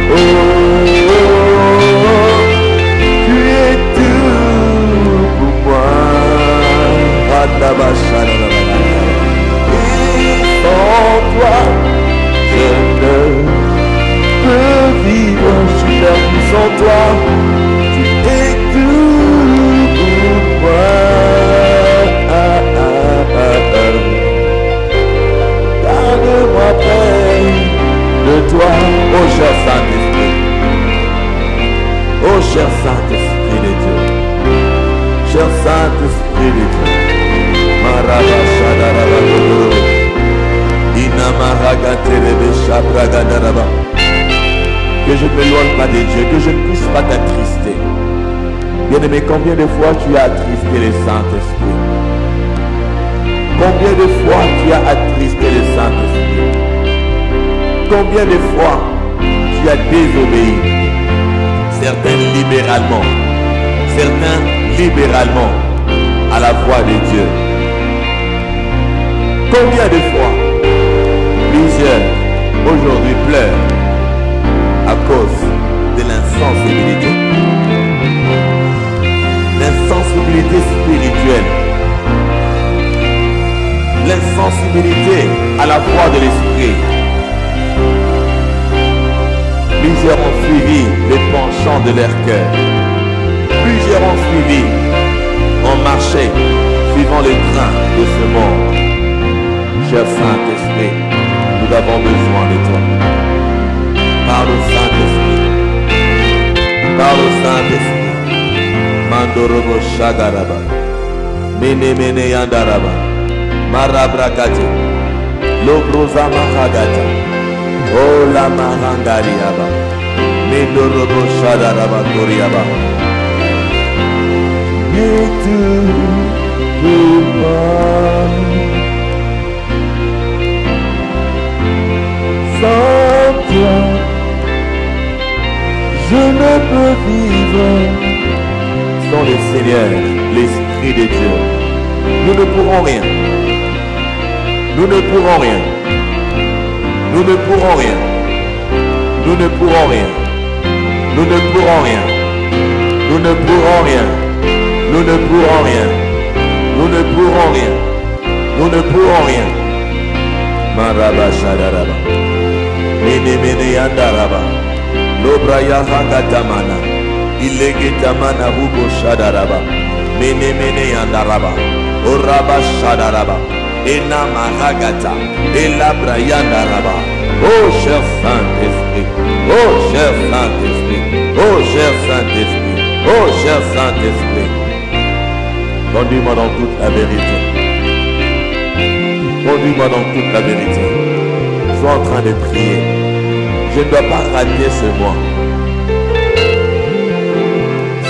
Speaker 1: Oh, tu es tout pour moi. Sans toi, je ne peux vivre. Je suis perdu sans toi. Tu es tout pour moi. Garde-moi près de toi, oh cher Saint-Esprit. Oh cher Saint-Esprit de Dieu. Cher Saint-Esprit de Dieu. Que je ne m'éloigne pas de Dieu, que je ne puisse pas t'attrister. Bien-aimé, combien de fois tu as attristé le Saint-Esprit? Combien de fois tu as attristé le Saint-Esprit? Combien de fois tu as désobéi? Certains libéralement à la voix de Dieu. Combien de fois plusieurs aujourd'hui pleurent à cause de l'insensibilité. L'insensibilité spirituelle. L'insensibilité à la voix de l'esprit. Plusieurs ont suivi les penchants de leur cœur. Plusieurs ont suivi, ont marché, suivant le train de ce monde. Cher Saint-Esprit, nous avons besoin de toi. Parle au Saint-Esprit. Parle au Saint-Esprit. Mandorobo Shagaraba. Mene mene yandaraba. Marabrakati. Lobroza Mahagata. Oh la Mahangariaba. Medorobo Shadaraba Koriaba. Et tout pour moi. Sans toi, je ne peux vivre. Sans le Seigneur, l'Esprit de Dieu, nous ne pourrons rien. Nous ne pourrons rien. Nous ne pourrons rien. Nous ne pourrons rien. Nous ne pourrons rien. Nous ne pourrons rien. Nous ne pourrons rien. Nous ne pourrons rien. Nous ne pourrons rien. Maraba Shadaraba. Mene mene yandaraba. Lobraya hagatamana. Ilegetamana hugo shadaraba. Mene mene yandaraba. Oraba shadaraba. Ena mahagata. Elabra yandaraba. Oh cher Saint-Esprit. Oh cher Saint-Esprit. Oh cher Saint-Esprit. Oh cher Saint-Esprit. Conduis-moi dans toute la vérité. Conduis-moi dans toute la vérité. Sois en train de prier. Je ne dois pas rater ce mois.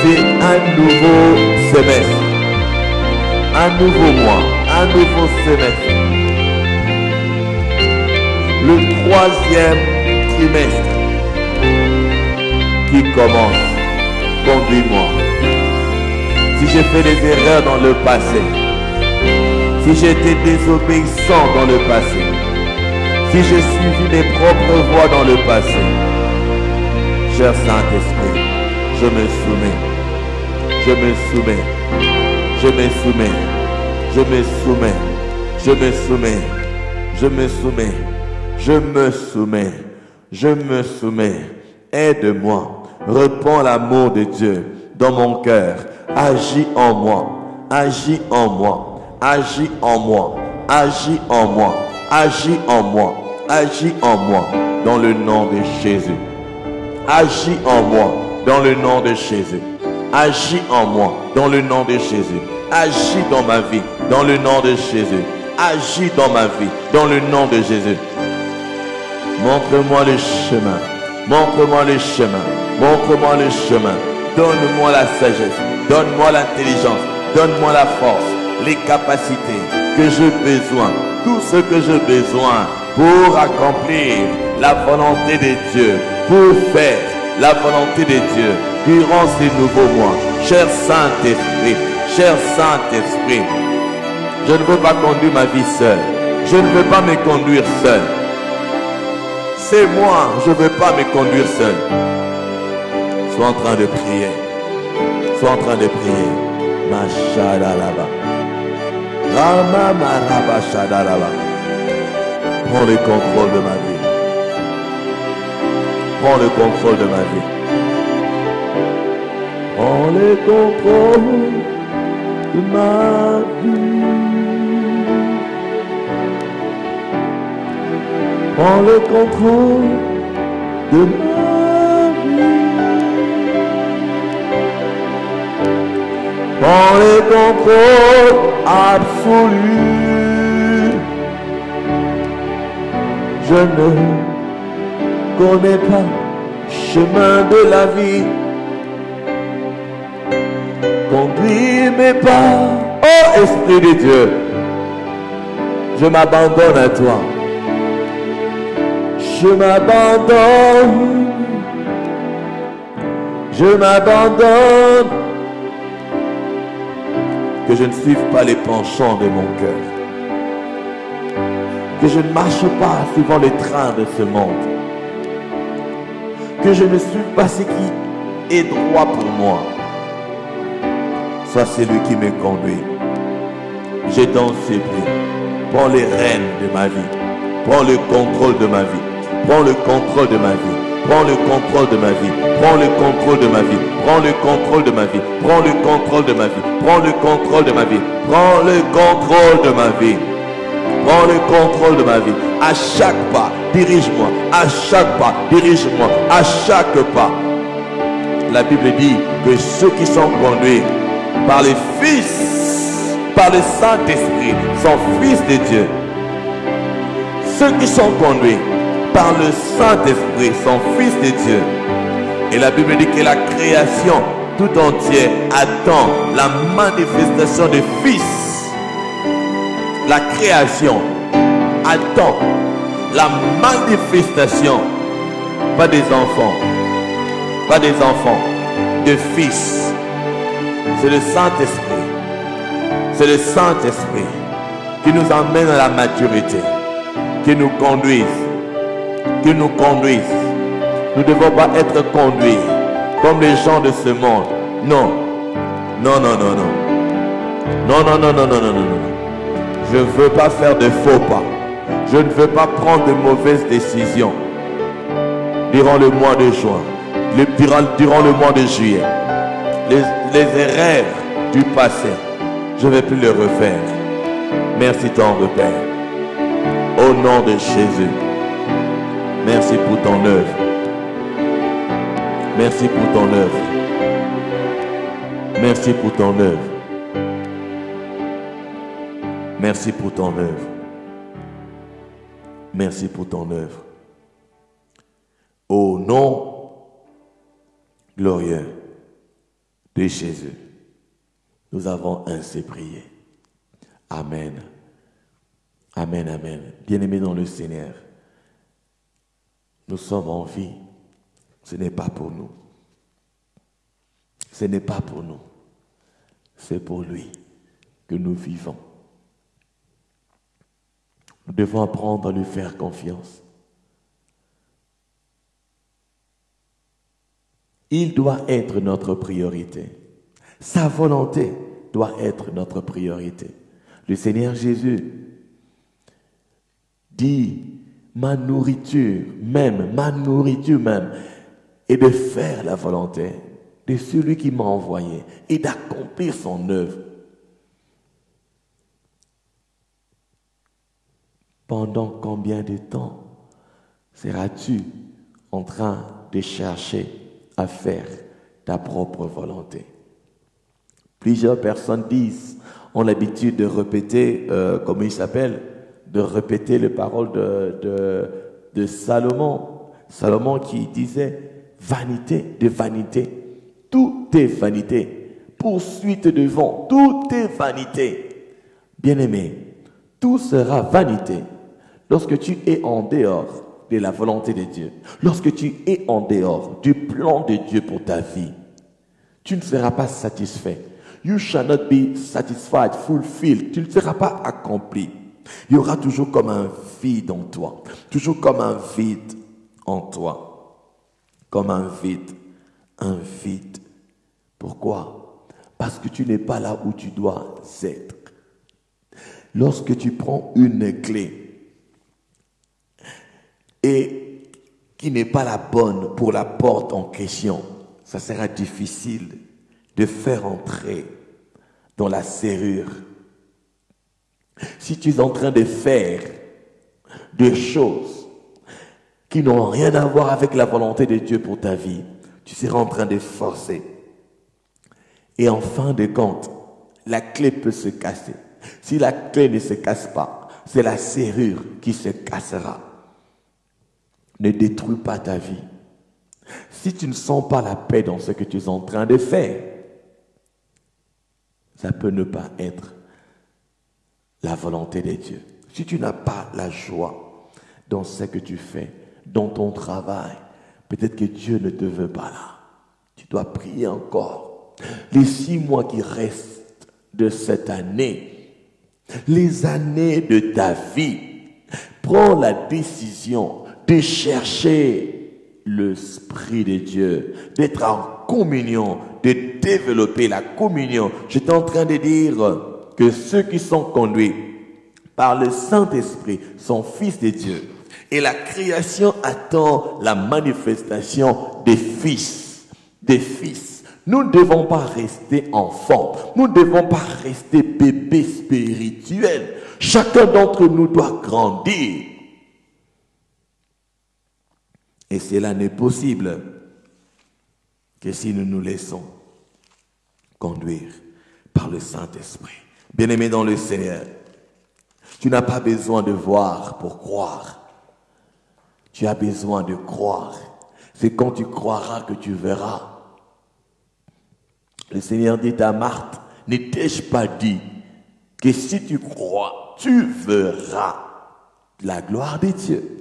Speaker 1: C'est un nouveau semestre. Un nouveau mois. Un nouveau semestre. Le 3e trimestre qui commence. Conduis-moi. Si j'ai fait des erreurs dans le passé, si j'ai été désobéissant dans le passé, si j'ai suivi mes propres voies dans le passé, cher Saint-Esprit, je me soumets, je me soumets, je me soumets, je me soumets, je me soumets, je me soumets, je me soumets, je me soumets. Aide-moi, répands l'amour de Dieu dans mon cœur. Agis en moi, agis en moi, agis en moi, agis en moi, agis en moi, agis en moi, dans le nom de Jésus. Agis en moi, dans le nom de Jésus. Agis en moi, dans le nom de Jésus. Agis dans ma vie, dans le nom de Jésus. Agis dans ma vie, dans le nom de Jésus. Montre-moi le chemin. Montre-moi le chemin. Montre-moi le chemin. Donne-moi la sagesse. Donne-moi l'intelligence. Donne-moi la force, les capacités que j'ai besoin. Tout ce que j'ai besoin pour accomplir la volonté de Dieu. Pour faire la volonté de Dieu durant ces nouveaux mois. Cher Saint-Esprit, cher Saint-Esprit, je ne veux pas conduire ma vie seul. Je ne veux pas me conduire seul. C'est moi, je ne veux pas me conduire seul. Sois en train de prier. Sois en train de prier. Mashadalaba. Rama maraba shadalaba. Prends le contrôle de ma vie. Prends le contrôle de ma vie. Prends le contrôle de ma vie. Prends le contrôle de ma vie. Prends le contrôle absolu. Je ne connais pas le chemin de la vie. Conduis mes pas, oh Esprit de Dieu. Je m'abandonne à toi. Je m'abandonne. Je m'abandonne. Que je ne suive pas les penchants de mon cœur. Que je ne marche pas suivant les trains de ce monde. Que je ne suive pas ce qui est droit pour moi. Sois celui qui me conduit. J'ai dans ses pieds. Prends les rênes de ma vie. Prends le contrôle de ma vie. Prends le contrôle de ma vie. Prends le contrôle de ma vie. Prends le contrôle de ma vie. Prends le contrôle de ma vie. Prends le contrôle de ma vie. Prends le contrôle de ma vie. Prends le contrôle de ma vie. Prends le contrôle de ma vie. À chaque pas, dirige-moi. À chaque pas, dirige-moi. À chaque pas. La Bible dit que ceux qui sont conduits par le Fils, par le Saint-Esprit, sont fils de Dieu. Ceux qui sont conduits par le Saint-Esprit sont fils de Dieu. Et la Bible dit que la création tout entière attend la manifestation du Fils. La création attend la manifestation, pas des enfants, pas des enfants, de Fils. C'est le Saint-Esprit. C'est le Saint-Esprit qui nous emmène à la maturité, qui nous conduise, qui nous conduise. Nous ne devons pas être conduits comme les gens de ce monde. Non. Non, non, non, non. Non, non, non, non, non, non, non, non. Je ne veux pas faire de faux pas. Je ne veux pas prendre de mauvaises décisions durant le mois de juin, durant le mois de juillet. Les erreurs du passé, je ne vais plus les refaire. Merci tendre Père. Au nom de Jésus, merci pour ton œuvre. Merci pour ton œuvre. Merci pour ton œuvre. Merci pour ton œuvre. Merci pour ton œuvre. Au nom glorieux de Jésus, nous avons ainsi prié. Amen. Amen, amen. Bien-aimés dans le Seigneur, nous sommes en vie. Ce n'est pas pour nous. Ce n'est pas pour nous. C'est pour lui que nous vivons. Nous devons apprendre à lui faire confiance. Il doit être notre priorité. Sa volonté doit être notre priorité. Le Seigneur Jésus dit, ma nourriture même, est de faire la volonté de celui qui m'a envoyé et d'accomplir son œuvre. Pendant combien de temps seras-tu en train de chercher à faire ta propre volonté? Plusieurs personnes ont l'habitude de répéter, comment il s'appelle, de répéter les paroles de Salomon. Salomon qui disait, vanité de vanité, tout est vanité, poursuite de vent, tout est vanité. Bien-aimé, tout sera vanité lorsque tu es en dehors de la volonté de Dieu, lorsque tu es en dehors du plan de Dieu pour ta vie. Tu ne seras pas satisfait. You shall not be satisfied, fulfilled. Tu ne seras pas accompli. Il y aura toujours comme un vide en toi. Toujours comme un vide en toi. Comme un vide. Un vide. Pourquoi? Parce que tu n'es pas là où tu dois être. Lorsque tu prends une clé et qui n'est pas la bonne pour la porte en question, ça sera difficile de faire entrer dans la serrure. Si tu es en train de faire des choses qui n'ont rien à voir avec la volonté de Dieu pour ta vie, tu seras en train de forcer. Et en fin de compte, la clé peut se casser. Si la clé ne se casse pas, c'est la serrure qui se cassera. Ne détruis pas ta vie. Si tu ne sens pas la paix dans ce que tu es en train de faire, ça peut ne pas être la volonté de Dieu. Si tu n'as pas la joie dans ce que tu fais, dans ton travail, peut-être que Dieu ne te veut pas là. Tu dois prier encore. Les 6 mois qui restent de cette année, les années de ta vie, prends la décision de chercher l'Esprit de Dieu, d'être en communion, de développer la communion. J'étais en train de dire que ceux qui sont conduits par le Saint-Esprit sont fils de Dieu. Et la création attend la manifestation des fils. Des fils. Nous ne devons pas rester enfants. Nous ne devons pas rester bébés spirituels. Chacun d'entre nous doit grandir. Et cela n'est possible que si nous nous laissons conduire par le Saint-Esprit. Bien-aimé dans le Seigneur, tu n'as pas besoin de voir pour croire. Tu as besoin de croire. C'est quand tu croiras que tu verras. Le Seigneur dit à Marthe, ne t'ai-je pas dit que si tu crois, tu verras la gloire de Dieu.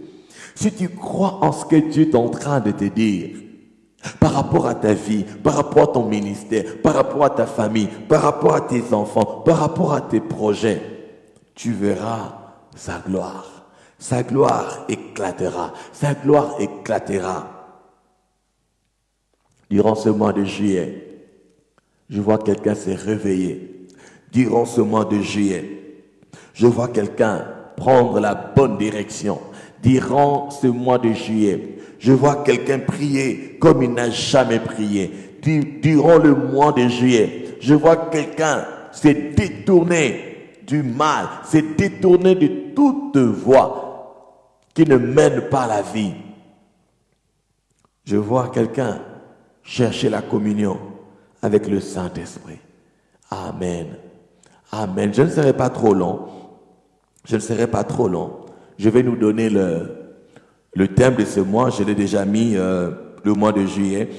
Speaker 1: Si tu crois en ce que Dieu est en train de te dire, par rapport à ta vie, par rapport à ton ministère, par rapport à ta famille, par rapport à tes enfants, par rapport à tes projets, tu verras sa gloire. Sa gloire éclatera. Sa gloire éclatera. Durant ce mois de juillet, je vois quelqu'un se réveiller. Durant ce mois de juillet, je vois quelqu'un prendre la bonne direction. Durant ce mois de juillet, je vois quelqu'un prier comme il n'a jamais prié. Durant le mois de juillet, je vois quelqu'un se détourner du mal, se détourner de toute voie qui ne mène pas la vie. Je vois quelqu'un chercher la communion avec le Saint-Esprit. Amen. Amen. Je ne serai pas trop long. Je ne serai pas trop long. Je vais nous donner le thème de ce mois. Je l'ai déjà mis le mois de juillet.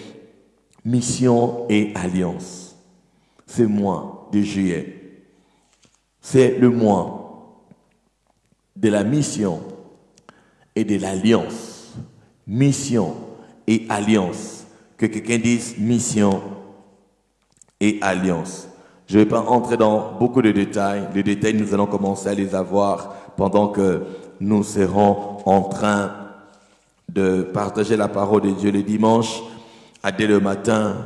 Speaker 1: Mission et alliance. Ce mois de juillet, c'est le mois de la mission et de l'alliance. Mission et alliance. Que quelqu'un dise mission et alliance. Je ne vais pas entrer dans beaucoup de détails. Les détails, nous allons commencer à les avoir pendant que nous serons en train de partager la parole de Dieu le dimanche, dès le matin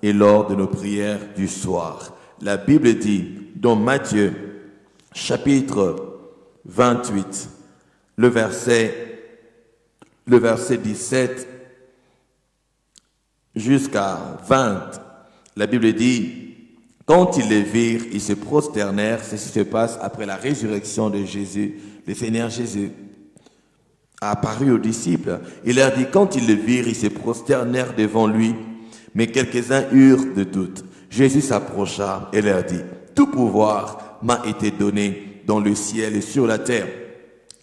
Speaker 1: et lors de nos prières du soir. La Bible dit dans Matthieu, chapitre 28, le verset 17 jusqu'à 20, la Bible dit, quand ils les virent, ils se prosternèrent. C'est ce qui se passe après la résurrection de Jésus. Le Seigneur Jésus a apparu aux disciples. Il leur dit, quand ils le virent, ils se prosternèrent devant lui. Mais quelques-uns eurent de doutes.
Speaker 2: Jésus s'approcha et leur dit, « Tout pouvoir m'a été donné dans le ciel et sur la terre.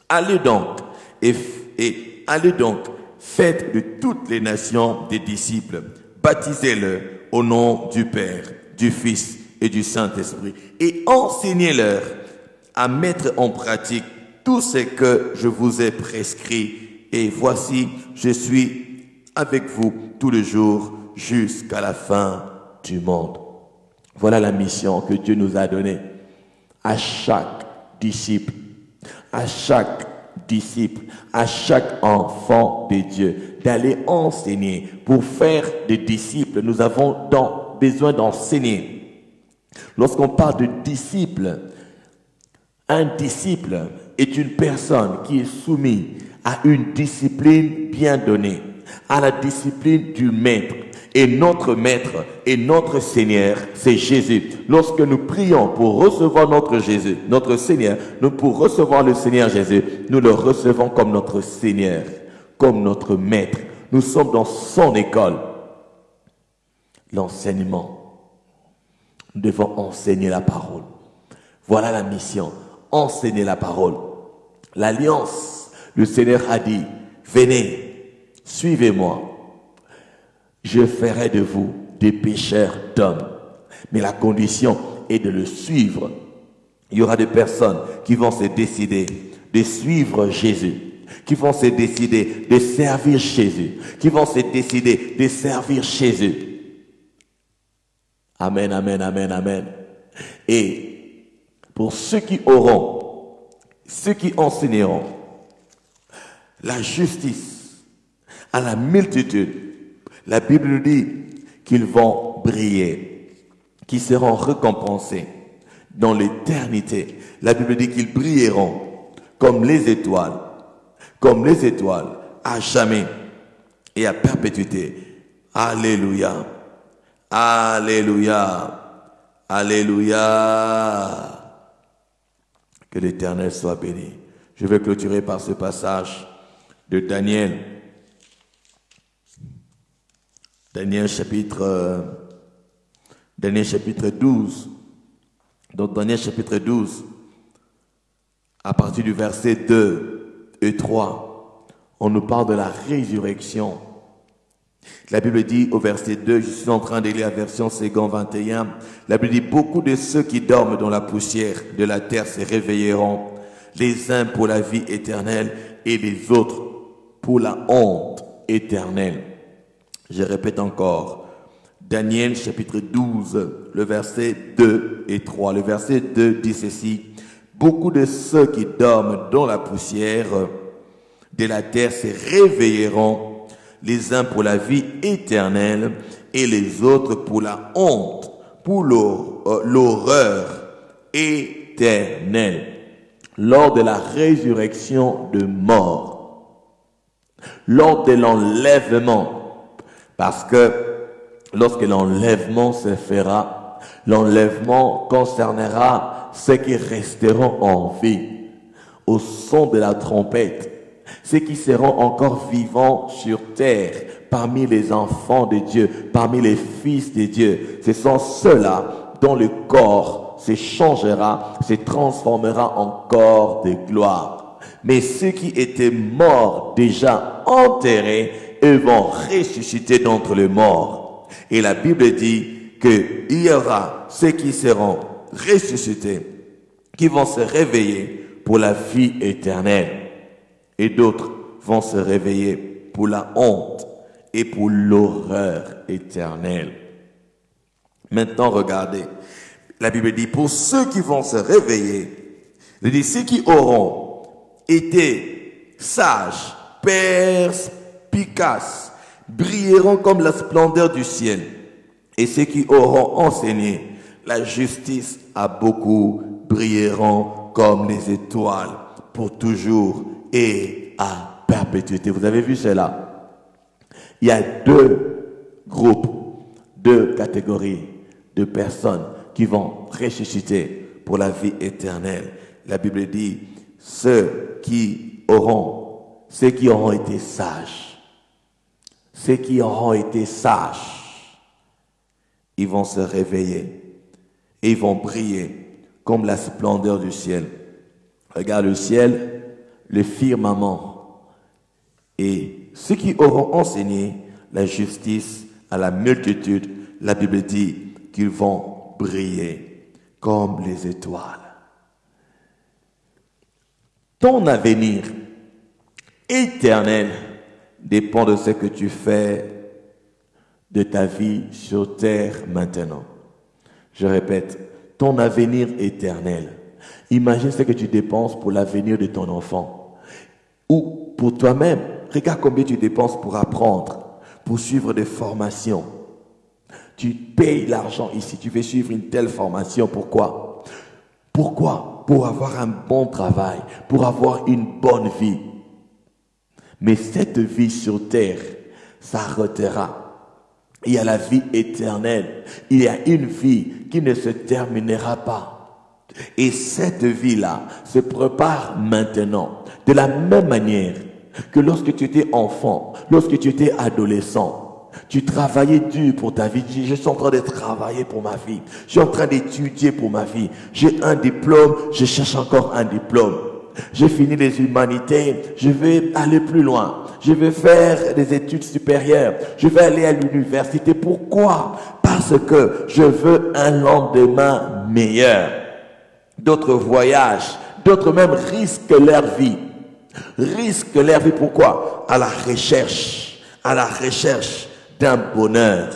Speaker 2: Allez donc et allez donc, faites de toutes les nations des disciples, baptisez-les au nom du Père, du Fils et du Saint-Esprit, et enseignez-leur à mettre en pratique tout ce que je vous ai prescrit. Et voici, je suis avec vous tous les jours jusqu'à la fin du monde. » Voilà la mission que Dieu nous a donnée à chaque disciple, à chaque disciple, à chaque enfant de Dieu, d'aller enseigner. Pour faire des disciples, nous avons besoin d'enseigner. Lorsqu'on parle de disciple, un disciple est une personne qui est soumise à une discipline bien donnée, à la discipline du maître. Et notre maître et notre Seigneur, c'est Jésus. Lorsque nous prions pour recevoir notre Jésus, notre Seigneur, pour recevoir le Seigneur Jésus, nous le recevons comme notre Seigneur, comme notre maître. Nous sommes dans son école. L'enseignement. Nous devons enseigner la parole. Voilà la mission. Enseigner la parole. L'alliance. Le Seigneur a dit, venez, suivez-moi. Je ferai de vous des pécheurs d'hommes. Mais la condition est de le suivre. Il y aura des personnes qui vont se décider de suivre Jésus, qui vont se décider de servir Jésus, qui vont se décider de servir Jésus. Amen, amen, amen, amen. Et pour ceux qui auront, ceux qui enseigneront la justice à la multitude, la Bible nous dit qu'ils vont briller, qu'ils seront récompensés dans l'éternité. La Bible dit qu'ils brilleront comme les étoiles à jamais et à perpétuité. Alléluia, alléluia, alléluia. Que l'Éternel soit béni. Je vais clôturer par ce passage de Daniel. Daniel chapitre 12. Donc Daniel chapitre 12, à partir du verset 2 et 3, on nous parle de la résurrection. La Bible dit au verset 2, je suis en train de lire la version Second 21, la Bible dit, beaucoup de ceux qui dorment dans la poussière de la terre se réveilleront, les uns pour la vie éternelle et les autres pour la honte éternelle. Je répète encore, Daniel chapitre 12, le verset 2 et 3. Le verset 2 dit ceci, « Beaucoup de ceux qui dorment dans la poussière de la terre se réveilleront, les uns pour la vie éternelle et les autres pour la honte, pour l'horreur éternelle, lors de la résurrection de mort, lors de l'enlèvement. » Parce que lorsque l'enlèvement se fera, l'enlèvement concernera ceux qui resteront en vie au son de la trompette, ceux qui seront encore vivants sur terre parmi les enfants de Dieu, parmi les fils de Dieu. Ce sont ceux-là dont le corps se changera, se transformera en corps de gloire. Mais ceux qui étaient morts, déjà enterrés, eux vont ressusciter d'entre les morts. Et la Bible dit qu'il y aura ceux qui seront ressuscités, qui vont se réveiller pour la vie éternelle. Et d'autres vont se réveiller pour la honte et pour l'horreur éternelle. Maintenant, regardez. La Bible dit, pour ceux qui vont se réveiller, il dit, ceux qui auront été sages, perspicaces, brilleront comme la splendeur du ciel. Et ceux qui auront enseigné la justice à beaucoup, brilleront comme les étoiles pour toujours et à perpétuité. Vous avez vu cela? Il y a deux groupes, deux catégories de personnes qui vont ressusciter pour la vie éternelle. La Bible dit, ceux qui auront été sages. Ceux qui auront été sages. ils vont se réveiller et ils vont briller comme la splendeur du ciel. Regarde le ciel, le firmament. Et ceux qui auront enseigné la justice à la multitude, la Bible dit qu'ils vont briller comme les étoiles. Ton avenir éternel dépend de ce que tu fais de ta vie sur terre maintenant. Je répète, ton avenir éternel. Imagine ce que tu dépenses pour l'avenir de ton enfant ou pour toi-même. Regarde combien tu dépenses pour apprendre, pour suivre des formations. Tu payes l'argent ici, tu veux suivre une telle formation. Pourquoi? Pourquoi? Pour avoir un bon travail, pour avoir une bonne vie. Mais cette vie sur terre s'arrêtera. Il y a la vie éternelle. Il y a une vie qui ne se terminera pas. Et cette vie-là se prépare maintenant. De la même manière que lorsque tu étais enfant, lorsque tu étais adolescent, tu travaillais dur pour ta vie. Je suis en train de travailler pour ma vie. Je suis en train d'étudier pour ma vie. J'ai un diplôme, je cherche encore un diplôme. J'ai fini les humanités, je vais aller plus loin. Je vais faire des études supérieures. Je vais aller à l'université. Pourquoi? Parce que je veux un lendemain meilleur. D'autres voyagent, d'autres même risquent leur vie. Risquent leur vie, pourquoi? À la recherche d'un bonheur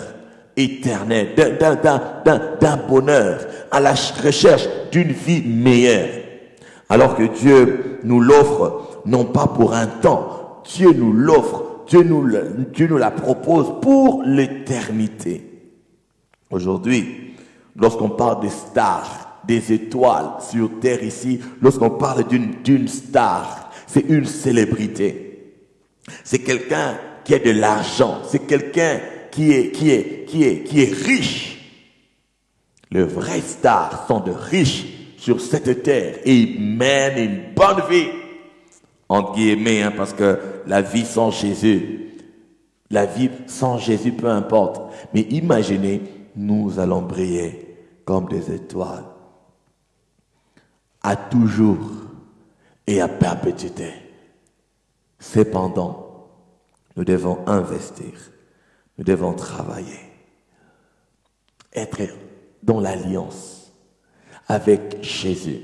Speaker 2: éternel, d'un bonheur, à la recherche d'une vie meilleure. Alors que Dieu nous l'offre, non pas pour un temps, Dieu nous l'offre, Dieu nous la propose pour l'éternité. Aujourd'hui, lorsqu'on parle des stars, des étoiles sur terre ici, lorsqu'on parle d'une star, c'est une célébrité. C'est quelqu'un qui a de l'argent, c'est quelqu'un qui est riche. Les vrais stars sont de riches sur cette terre et ils mènent une bonne vie, entre guillemets, parce que la vie sans Jésus, peu importe. Mais imaginez, nous allons briller comme des étoiles, à toujours et à perpétuité. Cependant, nous devons investir, nous devons travailler, être dans l'alliance avec Jésus.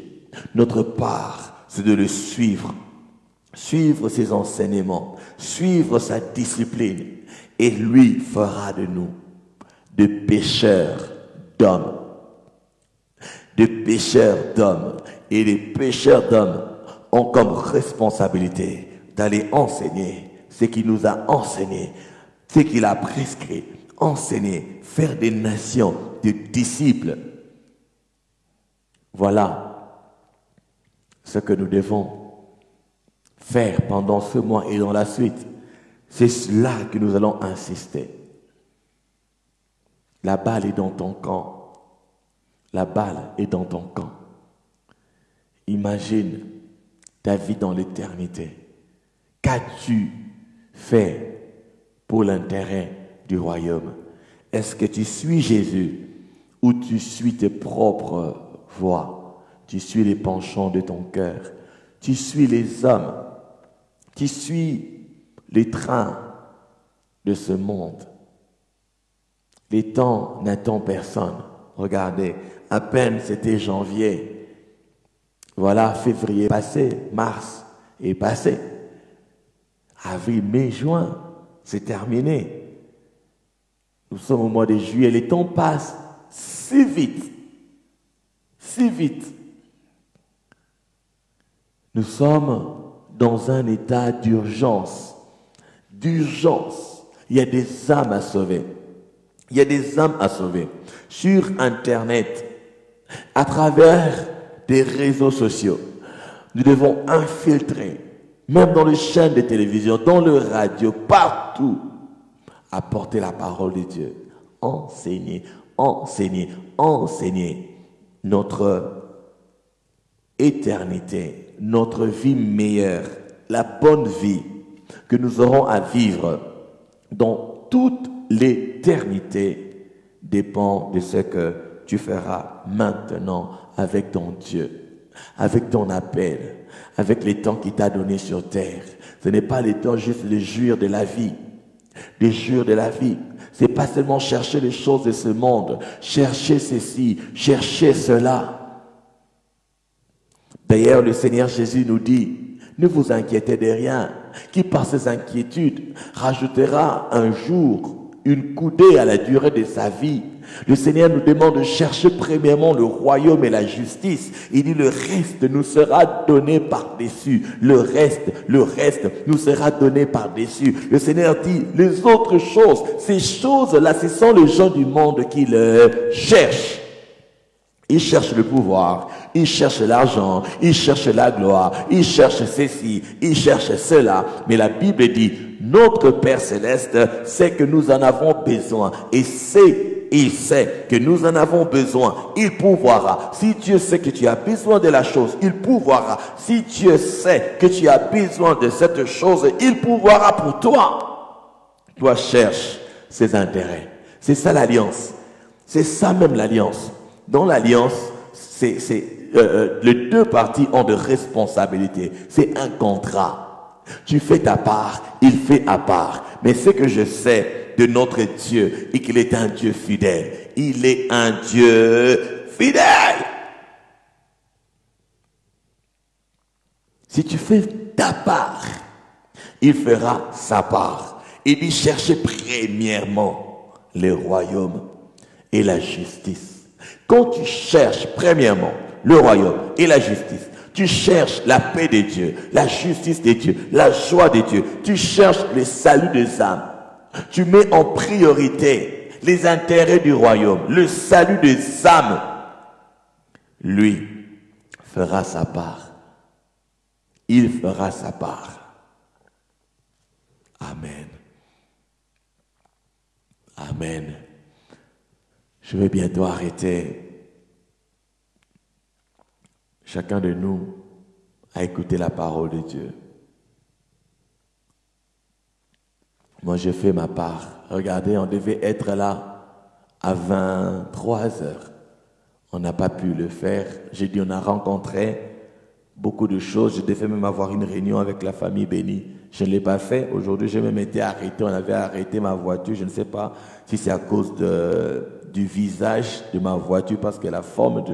Speaker 2: Notre part, c'est de le suivre ses enseignements, suivre sa discipline, et lui fera de nous de pécheurs d'hommes. De pécheurs d'hommes. Et les pécheurs d'hommes ont comme responsabilité d'aller enseigner ce qu'il nous a enseigné, ce qu'il a prescrit, enseigner, faire des nations de disciples. Voilà ce que nous devons faire pendant ce mois et dans la suite. C'est là que nous allons insister. La balle est dans ton camp. La balle est dans ton camp. Imagine ta vie dans l'éternité. Qu'as-tu fait pour l'intérêt du royaume? Est-ce que tu suis Jésus ou tu suis tes propres voies? Tu suis les penchants de ton cœur. Tu suis les hommes. Tu suis les trains de ce monde. Les temps n'attendent personne. Regardez, à peine c'était janvier. Voilà, février est passé, mars est passé. Avril, mai, juin, c'est terminé. Nous sommes au mois de juillet, les temps passent si vite. Si vite. Nous sommes dans un état d'urgence. D'urgence. Il y a des âmes à sauver. Il y a des âmes à sauver. Sur Internet, à travers des réseaux sociaux, nous devons infiltrer, même dans les chaînes de télévision, dans le radio, partout, apporter la parole de Dieu. Enseigner, enseigner, enseigner notre éternité, notre vie meilleure, la bonne vie que nous aurons à vivre dans toute l'éternité dépend de ce que tu feras maintenant avec ton Dieu, avec ton appel, avec les temps qu'il t'a donné sur terre. Ce n'est pas les temps juste de jouir de la vie. De jouir de la vie. Ce n'est pas seulement chercher les choses de ce monde, chercher ceci, chercher cela. D'ailleurs, le Seigneur Jésus nous dit, ne vous inquiétez de rien, qui par ses inquiétudes rajoutera un jour une coudée à la durée de sa vie. Le Seigneur nous demande de chercher premièrement le royaume et la justice. Il dit le reste nous sera donné par-dessus. Le reste nous sera donné par-dessus. Le Seigneur dit les autres choses, ces choses-là, ce sont les gens du monde qui le cherchent. Ils cherchent le pouvoir, ils cherchent l'argent, ils cherchent la gloire, ils cherchent ceci, ils cherchent cela. Mais la Bible dit, notre Père Céleste sait que nous en avons besoin et il sait que nous en avons besoin. Il pourvoira. Si Dieu sait que tu as besoin de la chose, il pourvoira. Si Dieu sait que tu as besoin de cette chose, il pourvoira pour toi. Toi, cherche ses intérêts. C'est ça l'alliance. C'est ça même l'alliance. Dans l'alliance, les deux parties ont de responsabilités. C'est un contrat. Tu fais ta part, il fait à part. Mais ce que je sais de notre Dieu est qu'il est un Dieu fidèle. Il est un Dieu fidèle. Si tu fais ta part, il fera sa part. Il dit chercher premièrement le royaume et la justice. Quand tu cherches premièrement le royaume et la justice, tu cherches la paix de Dieu, la justice de Dieu, la joie de Dieu, tu cherches le salut des âmes. Tu mets en priorité les intérêts du royaume, le salut des âmes. Lui fera sa part. Il fera sa part. Amen. Amen. Je vais bientôt arrêter. Chacun de nous a écouté la parole de Dieu. Moi, j'ai fait ma part. Regardez, on devait être là à 23 heures. On n'a pas pu le faire. J'ai dit, on a rencontré beaucoup de choses. Je devais même avoir une réunion avec la famille bénie. Je ne l'ai pas fait. Aujourd'hui, j'ai même été arrêté. On avait arrêté ma voiture. Je ne sais pas si c'est à cause du visage de ma voiture, parce que la forme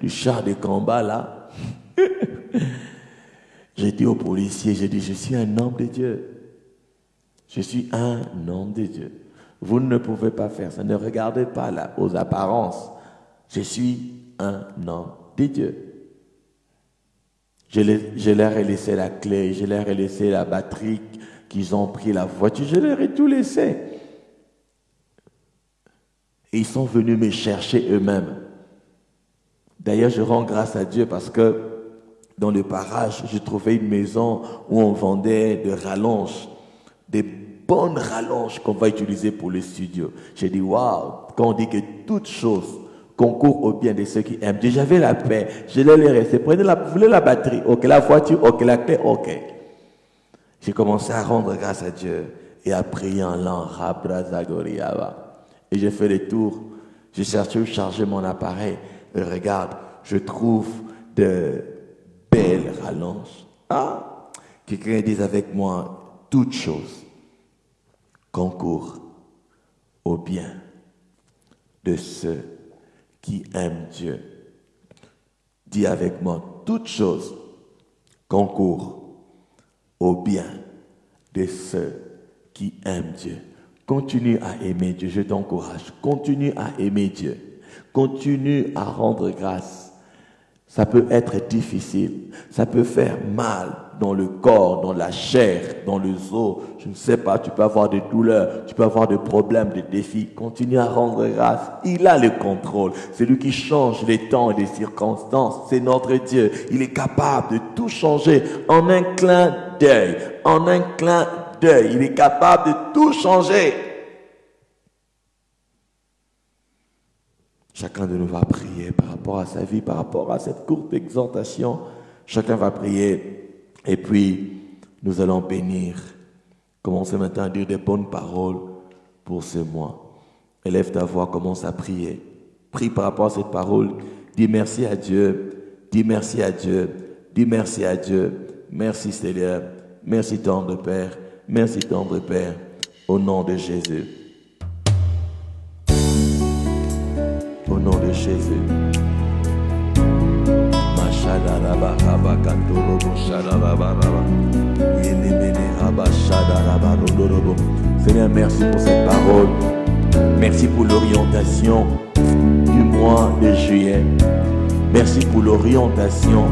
Speaker 2: du char de combat, là. J'ai dit au policier, j'ai dit, je suis un homme de Dieu. Je suis un homme de Dieu. Vous ne pouvez pas faire ça. Ne regardez pas là aux apparences. Je suis un homme de Dieu. Je leur ai laissé la clé, je leur ai laissé la batterie, qu'ils ont pris la voiture, je leur ai tout laissé. Et ils sont venus me chercher eux-mêmes. D'ailleurs, je rends grâce à Dieu parce que dans le parage, j'ai trouvé une maison où on vendait des rallonges, des bonnes rallonges qu'on va utiliser pour le studio. J'ai dit, waouh, quand on dit que toute chose concourt au bien de ceux qui aiment Dieu, j'avais la paix, je l'ai laissé. Vous voulez la batterie, ok, la voiture, ok, la clé, ok. J'ai commencé à rendre grâce à Dieu et à prier en langue, et j'ai fait le tour. J'ai cherché où charger mon appareil. Et regarde, je trouve de belles rallonges. Ah, quelqu'un dit avec moi, toute chose concourt au bien de ceux qui aiment Dieu. Dis avec moi, toute chose concourt au bien de ceux qui aiment Dieu. Continue à aimer Dieu, je t'encourage. Continue à aimer Dieu. Continue à rendre grâce. Ça peut être difficile, ça peut faire mal dans le corps, dans la chair, dans les os. Je ne sais pas, tu peux avoir des douleurs, tu peux avoir des problèmes, des défis. Continue à rendre grâce. Il a le contrôle. C'est lui qui change les temps et les circonstances. C'est notre Dieu. Il est capable de tout changer en un clin d'œil. En un clin d'œil. Il est capable de tout changer. Chacun de nous va prier par rapport à sa vie, par rapport à cette courte exhortation. Chacun va prier et puis nous allons bénir. Commencez maintenant à dire des bonnes paroles pour ce mois. Élève ta voix, commence à prier. Prie par rapport à cette parole. Dis merci à Dieu. Dis merci à Dieu. Dis merci à Dieu. Merci Seigneur. Merci tendre Père. Merci tendre Père. Au nom de Jésus. Au nom de Jésus. Seigneur, merci pour cette parole. Merci pour l'orientation du mois de juillet. Merci pour l'orientation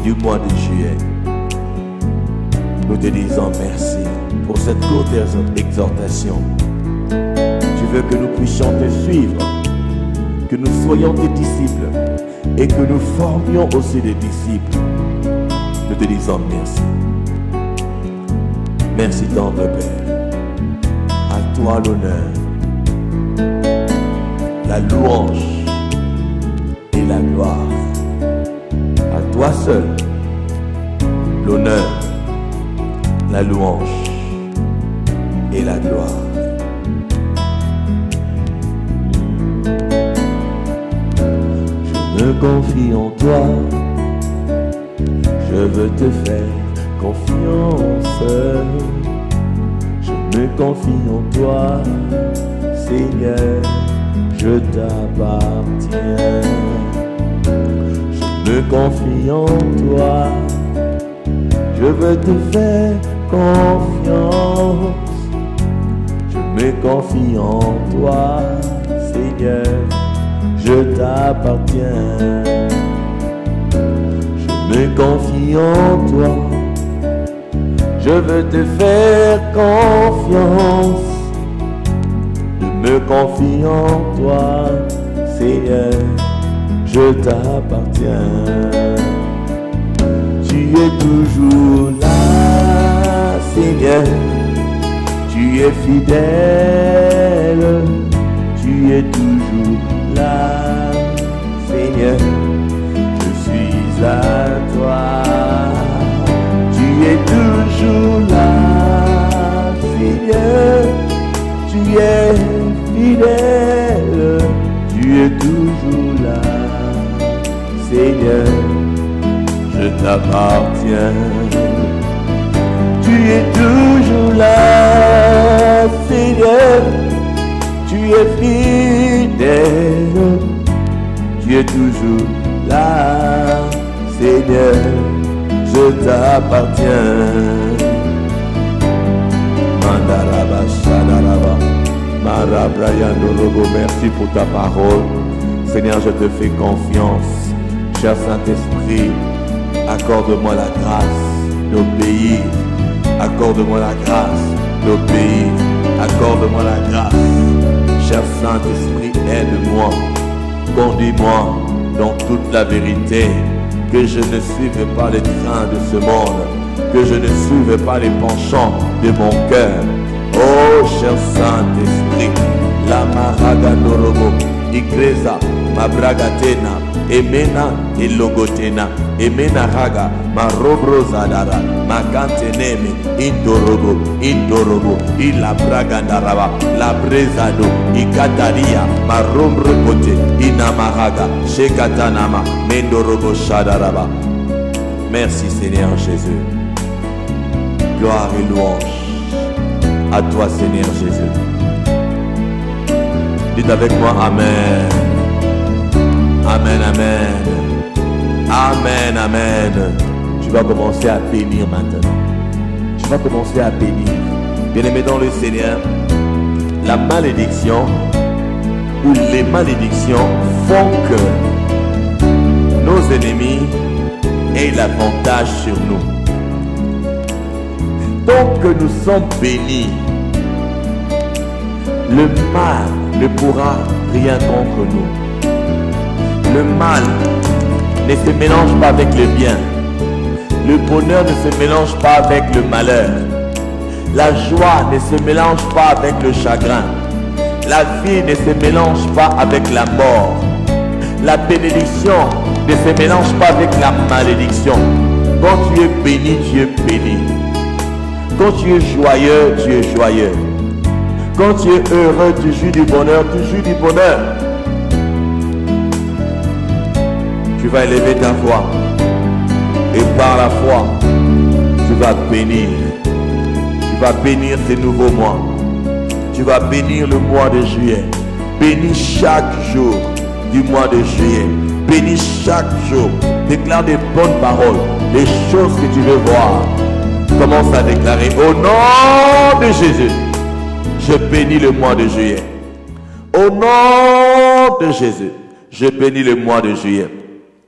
Speaker 2: du mois de juillet. Nous te disons merci pour cette courte exhortation. Tu veux que nous puissions te suivre, que nous soyons tes disciples et que nous formions aussi des disciples. Nous te disons merci. Merci tendre Père. À toi l'honneur, la louange et la gloire. À toi seul, l'honneur, la louange et la gloire. Je me confie en toi, je veux te faire confiance. Je me confie en toi, Seigneur, je t'appartiens. Je me confie en toi, je veux te faire confiance. Je me confie en toi, Seigneur, je t'appartiens. Je me confie en toi, je veux te faire confiance. Je me confie en toi, Seigneur, je t'appartiens. Tu es toujours là, Seigneur, tu es fidèle, tu es toujours là, Seigneur, je suis à toi. Tu es toujours là, Seigneur, tu es fidèle, tu es toujours là, Seigneur, je t'appartiens. Tu es toujours là, Seigneur, tu es fidèle, tu es toujours là, Seigneur, je t'appartiens. Mandaraba, Shadaraba, Marabrayandorogo, merci pour ta parole. Seigneur, je te fais confiance. Cher Saint-Esprit, accorde-moi la grâce d'obéir. Accorde-moi la grâce d'obéir. Accorde-moi la grâce. Cher Saint-Esprit, aide-moi. Conduis-moi dans toute la vérité. Que je ne suive pas les trains de ce monde. Que je ne suive pas les penchants de mon cœur. Oh, cher Saint-Esprit, la maraga norobo, igreza, mabragatena, emena, ilogotena, emena raga, marobro zadara, makanteneme, indorobo, ila braga naraba, la brezado, ikataria, marombre kote, inamaraga, shekatanama, mendorobo shadaraba. Merci Seigneur Jésus. Gloire et louange à toi Seigneur Jésus. Dites avec moi Amen. Amen, Amen. Amen, Amen. Tu vas commencer à bénir maintenant. Tu vas commencer à bénir. Bien-aimé dans le Seigneur, la malédiction ou les malédictions font que nos ennemis aient l'avantage sur nous. Tant que nous sommes bénis, le mal ne pourra rien contre nous. Le mal ne se mélange pas avec le bien. Le bonheur ne se mélange pas avec le malheur. La joie ne se mélange pas avec le chagrin. La vie ne se mélange pas avec la mort. La bénédiction ne se mélange pas avec la malédiction. Quand tu es béni, tu es béni. Quand tu es joyeux, tu es joyeux. Quand tu es heureux, tu jouis du bonheur, tu jouis du bonheur. Tu vas élever ta foi. Et par la foi, tu vas bénir. Tu vas bénir ces nouveaux mois. Tu vas bénir le mois de juillet. Bénis chaque jour du mois de juillet. Bénis chaque jour. Déclare des bonnes paroles, des choses que tu veux voir. Commence à déclarer au nom de Jésus. Je bénis le mois de juillet. Au nom de Jésus, je bénis le mois de juillet.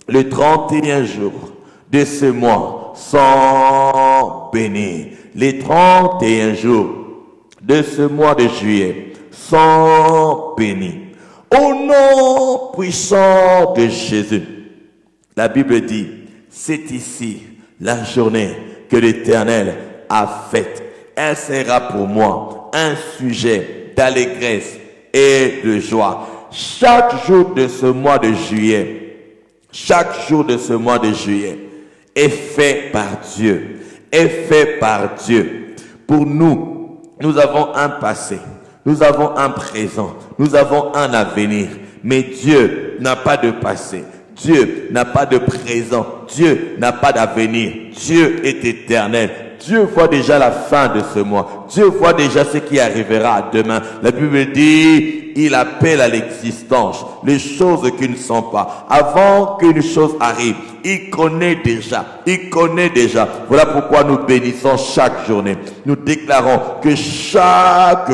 Speaker 2: Les 31 jours de ce mois sont bénis. Les 31 jours de ce mois de juillet sont bénis. Au nom puissant de Jésus. La Bible dit, c'est ici la journée que l'Éternel a faite. Elle sera pour moi un sujet d'allégresse et de joie. Chaque jour de ce mois de juillet, chaque jour de ce mois de juillet est fait par Dieu, est fait par Dieu. Pour nous, nous avons un passé, nous avons un présent, nous avons un avenir. Mais Dieu n'a pas de passé, Dieu n'a pas de présent, Dieu n'a pas d'avenir. Dieu est éternel. Dieu voit déjà la fin de ce mois. Dieu voit déjà ce qui arrivera demain. La Bible dit, il appelle à l'existence les choses qui ne sont pas. Avant qu'une chose arrive, il connaît déjà. Il connaît déjà. Voilà pourquoi nous bénissons chaque journée. Nous déclarons que chaque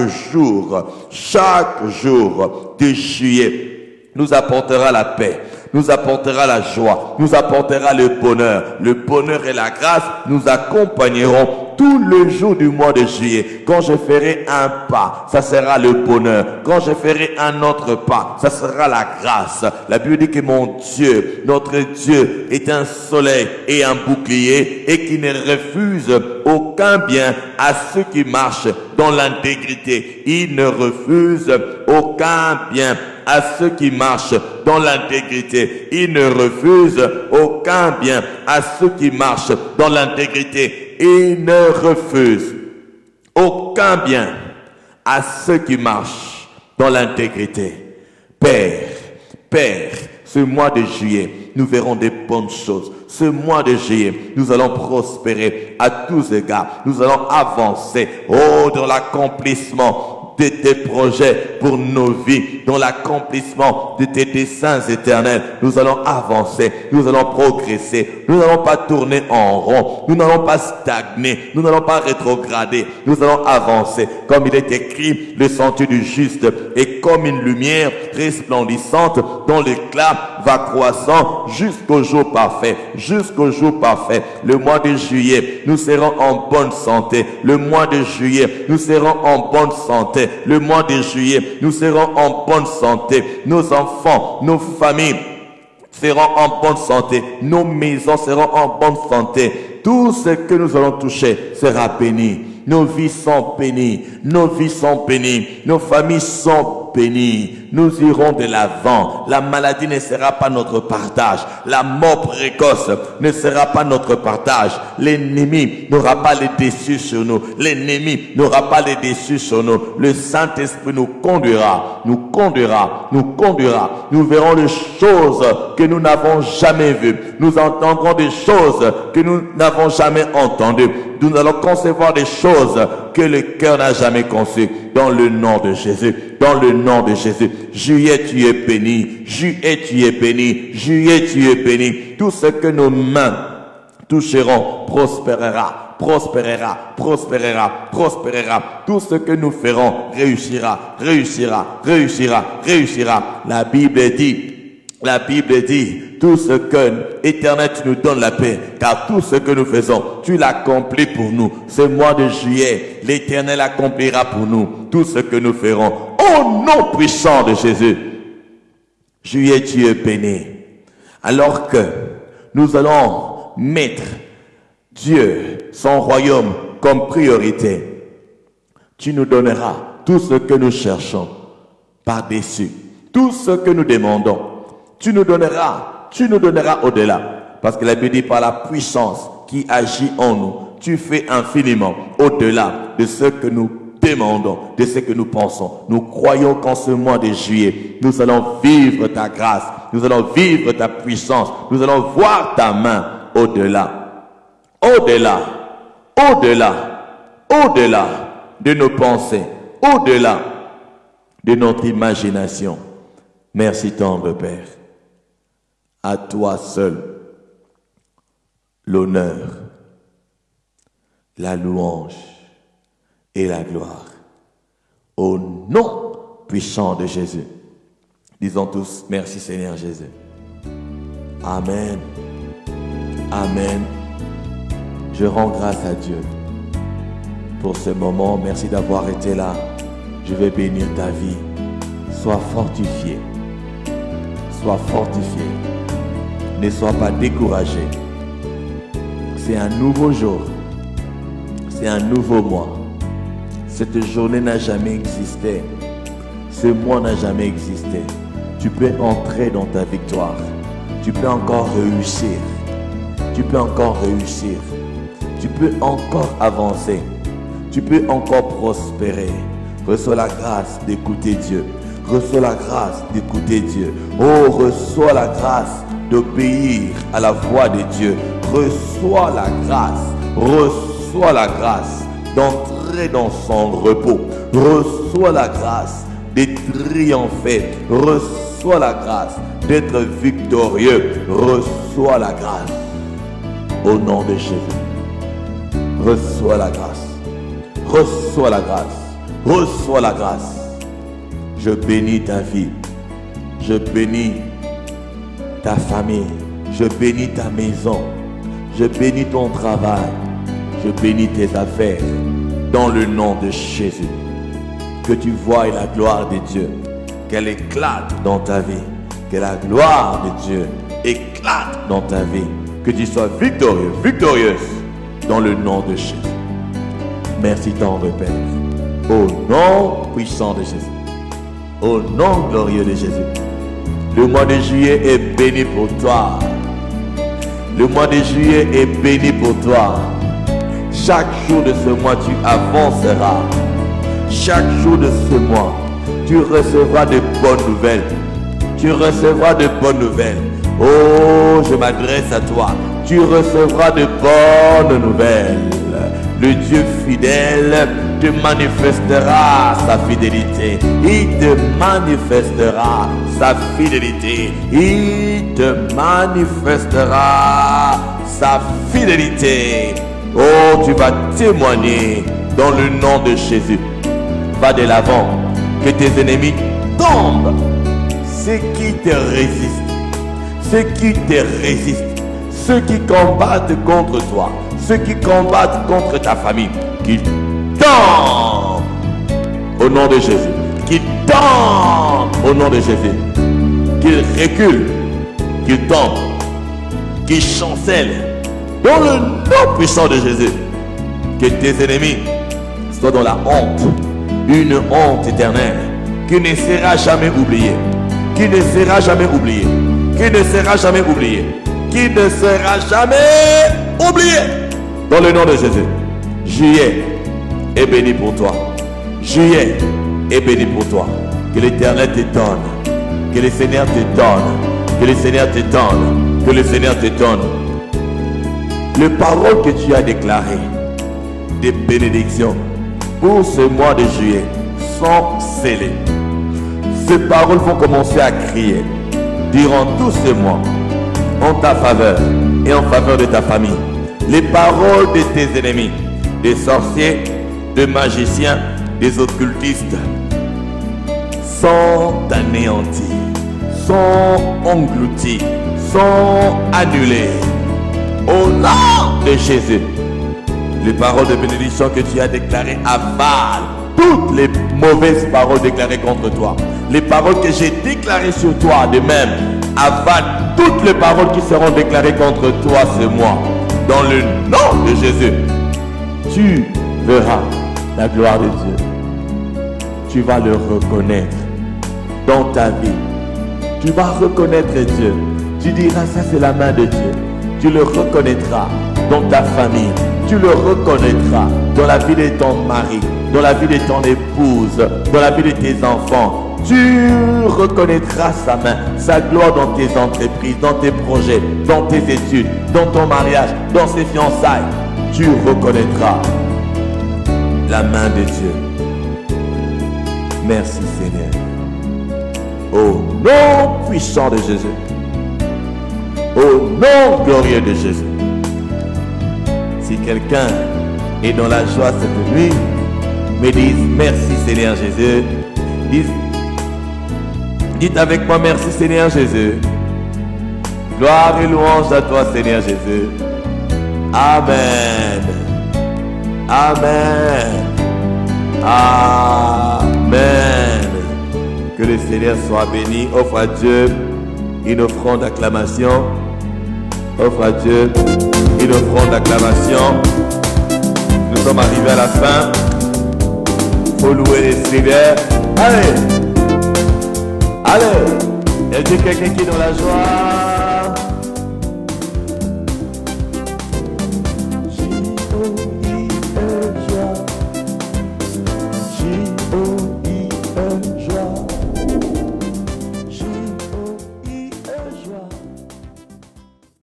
Speaker 2: jour de juillet nous apportera la paix, nous apportera la joie, nous apportera le bonheur. Le bonheur et la grâce nous accompagneront tout le jour du mois de juillet. Quand je ferai un pas, ça sera le bonheur. Quand je ferai un autre pas, ça sera la grâce. La Bible dit que mon Dieu, notre Dieu, est un soleil et un bouclier et qui ne refuse aucun bien à ceux qui marchent dans l'intégrité. Il ne refuse aucun bien à ceux qui marchent dans l'intégrité. Il ne refuse aucun bien à ceux qui marchent dans l'intégrité. Il ne refuse aucun bien à ceux qui marchent dans l'intégrité. Père, ce mois de juillet, nous verrons des bonnes choses. Ce mois de juillet, nous allons prospérer à tous égards. Nous allons avancer, dans l'accomplissement de tes projets pour nos vies, dans l'accomplissement de tes desseins éternels. Nous allons avancer, nous allons progresser, nous n'allons pas tourner en rond, nous n'allons pas stagner, nous n'allons pas rétrograder, nous allons avancer. Comme il est écrit, le sentier du juste est comme une lumière resplendissante dont l'éclat va croissant jusqu'au jour parfait, jusqu'au jour parfait. Le mois de juillet, nous serons en bonne santé. Le mois de juillet, nous serons en bonne santé. Le mois de juillet, nous serons en bonne santé. Nos enfants, nos familles seront en bonne santé. Nos maisons seront en bonne santé. Tout ce que nous allons toucher sera béni. Nos vies sont bénies. Nos vies sont bénies. Nos familles sont bénies. Nous irons de l'avant. La maladie ne sera pas notre partage. La mort précoce ne sera pas notre partage. L'ennemi n'aura pas les dessus sur nous. L'ennemi n'aura pas les dessus sur nous. Le Saint-Esprit nous conduira. Nous conduira. Nous conduira. Nous verrons les choses que nous n'avons jamais vues. Nous entendrons des choses que nous n'avons jamais entendues. Nous allons concevoir des choses que le cœur n'a jamais conçues. Dans le nom de Jésus. Dans le nom de Jésus. Juillet, tu es béni. Juillet, tu es béni. Juillet, tu es béni. Tout ce que nos mains toucheront prospérera, prospérera, prospérera, prospérera. Tout ce que nous ferons réussira, réussira, réussira, réussira. La Bible dit, tout ce que, Éternel, tu nous donnes la paix, car tout ce que nous faisons, tu l'accomplis pour nous. Ce mois de juillet, l'Éternel accomplira pour nous tout ce que nous ferons. Au nom puissant de Jésus, juillet, tu es béni. Alors que nous allons mettre Dieu, son royaume, comme priorité, tu nous donneras tout ce que nous cherchons par-dessus, tout ce que nous demandons. Tu nous donneras au-delà. Parce que la Bible dit, par la puissance qui agit en nous, tu fais infiniment au-delà de ce que nous demandons, de ce que nous pensons. Nous croyons qu'en ce mois de juillet, nous allons vivre ta grâce, nous allons vivre ta puissance, nous allons voir ta main au-delà, au-delà, au-delà, au-delà de nos pensées, au-delà de notre imagination. Merci tendre Père. À toi seul l'honneur, la louange et la gloire. Au nom puissant de Jésus. Disons tous, merci Seigneur Jésus. Amen. Amen. Je rends grâce à Dieu pour ce moment. Merci d'avoir été là. Je vais bénir ta vie. Sois fortifié. Sois fortifié. Ne sois pas découragé. C'est un nouveau jour. C'est un nouveau mois. Cette journée n'a jamais existé. Ce mois n'a jamais existé. Tu peux entrer dans ta victoire. Tu peux encore réussir. Tu peux encore réussir. Tu peux encore avancer. Tu peux encore prospérer. Reçois la grâce d'écouter Dieu. Reçois la grâce d'écouter Dieu. Oh, reçois la grâce d'obéir à la voix de Dieu. Reçois la grâce. Reçois la grâce d'entrer dans son repos. Reçois la grâce de triompher. Reçois la grâce d'être victorieux. Reçois la grâce. Au nom de Jésus. Reçois la grâce. Reçois la grâce. Reçois la grâce. Je bénis ta vie. Je bénis ta famille. Je bénis ta maison. Je bénis ton travail. Je bénis tes affaires. Dans le nom de Jésus. Que tu voies la gloire de Dieu. Qu'elle éclate dans ta vie. Que la gloire de Dieu éclate dans ta vie. Que tu sois victorieux, victorieuse. Dans le nom de Jésus. Merci tendre Père. Au nom puissant de Jésus. Au nom glorieux de Jésus. Le mois de juillet est béni pour toi. Le mois de juillet est béni pour toi. Chaque jour de ce mois, tu avanceras. Chaque jour de ce mois, tu recevras de bonnes nouvelles. Tu recevras de bonnes nouvelles. Oh, je m'adresse à toi. Tu recevras de bonnes nouvelles. Le Dieu fidèle te manifestera sa fidélité. Il te manifestera sa fidélité. Il te manifestera sa fidélité. Oh, tu vas témoigner dans le nom de Jésus. Va de l'avant, que tes ennemis tombent. Ceux qui te résistent, ceux qui te résistent, ceux qui combattent contre toi, ceux qui combattent contre ta famille, qu'ils tombent au nom de Jésus. Qu'ils tombent au nom de Jésus. Qu'ils reculent, qu'ils tombent, qu'ils chancellent dans le nom puissant de Jésus. Que tes ennemis soient dans la honte, une honte éternelle qui ne sera jamais oubliée, qui ne sera jamais oubliée, qui ne sera jamais oubliée, qui ne sera jamais oubliée. Dans le nom de Jésus. Juillet est béni pour toi. Juillet est béni pour toi. Que l'Éternel te donne. Que le Seigneur te donne. Que le Seigneur te donne. Que le Seigneur te donne. Les paroles que tu as déclarées, des bénédictions pour ce mois de juillet sont scellées. Ces paroles vont commencer à crier durant tout ce mois en ta faveur et en faveur de ta famille. Les paroles de tes ennemis, des sorciers, des magiciens, des occultistes, sont anéantis, sont engloutis, sont annulés. Au nom de Jésus, les paroles de bénédiction que tu as déclarées avalent toutes les mauvaises paroles déclarées contre toi. Les paroles que j'ai déclarées sur toi de même avalent toutes les paroles qui seront déclarées contre toi ce mois. Dans le nom de Jésus, tu verras la gloire de Dieu. Tu vas le reconnaître dans ta vie. Tu vas reconnaître Dieu. Tu diras, ça c'est la main de Dieu. Tu le reconnaîtras dans ta famille. Tu le reconnaîtras dans la vie de ton mari. dans la vie de ton épouse, dans la vie de tes enfants. Tu reconnaîtras sa main, sa gloire dans tes entreprises, dans tes projets, dans tes études, dans ton mariage, dans ses fiançailles. Tu reconnaîtras la main de Dieu. Merci Seigneur. Au nom puissant de Jésus. Au nom glorieux de Jésus. Si quelqu'un est dans la joie cette nuit, me dise merci Seigneur Jésus. Dites avec moi merci Seigneur Jésus. Gloire et louange à toi Seigneur Jésus. Amen. Amen. Amen. Que le Seigneur soit béni. Offre à Dieu une offrande d'acclamation. Offre à Dieu une offrande d'acclamation. Nous sommes arrivés à la fin. Il faut louer le Seigneur. Allez. Allez. Est-ce que quelqu'un qui est dans la joie?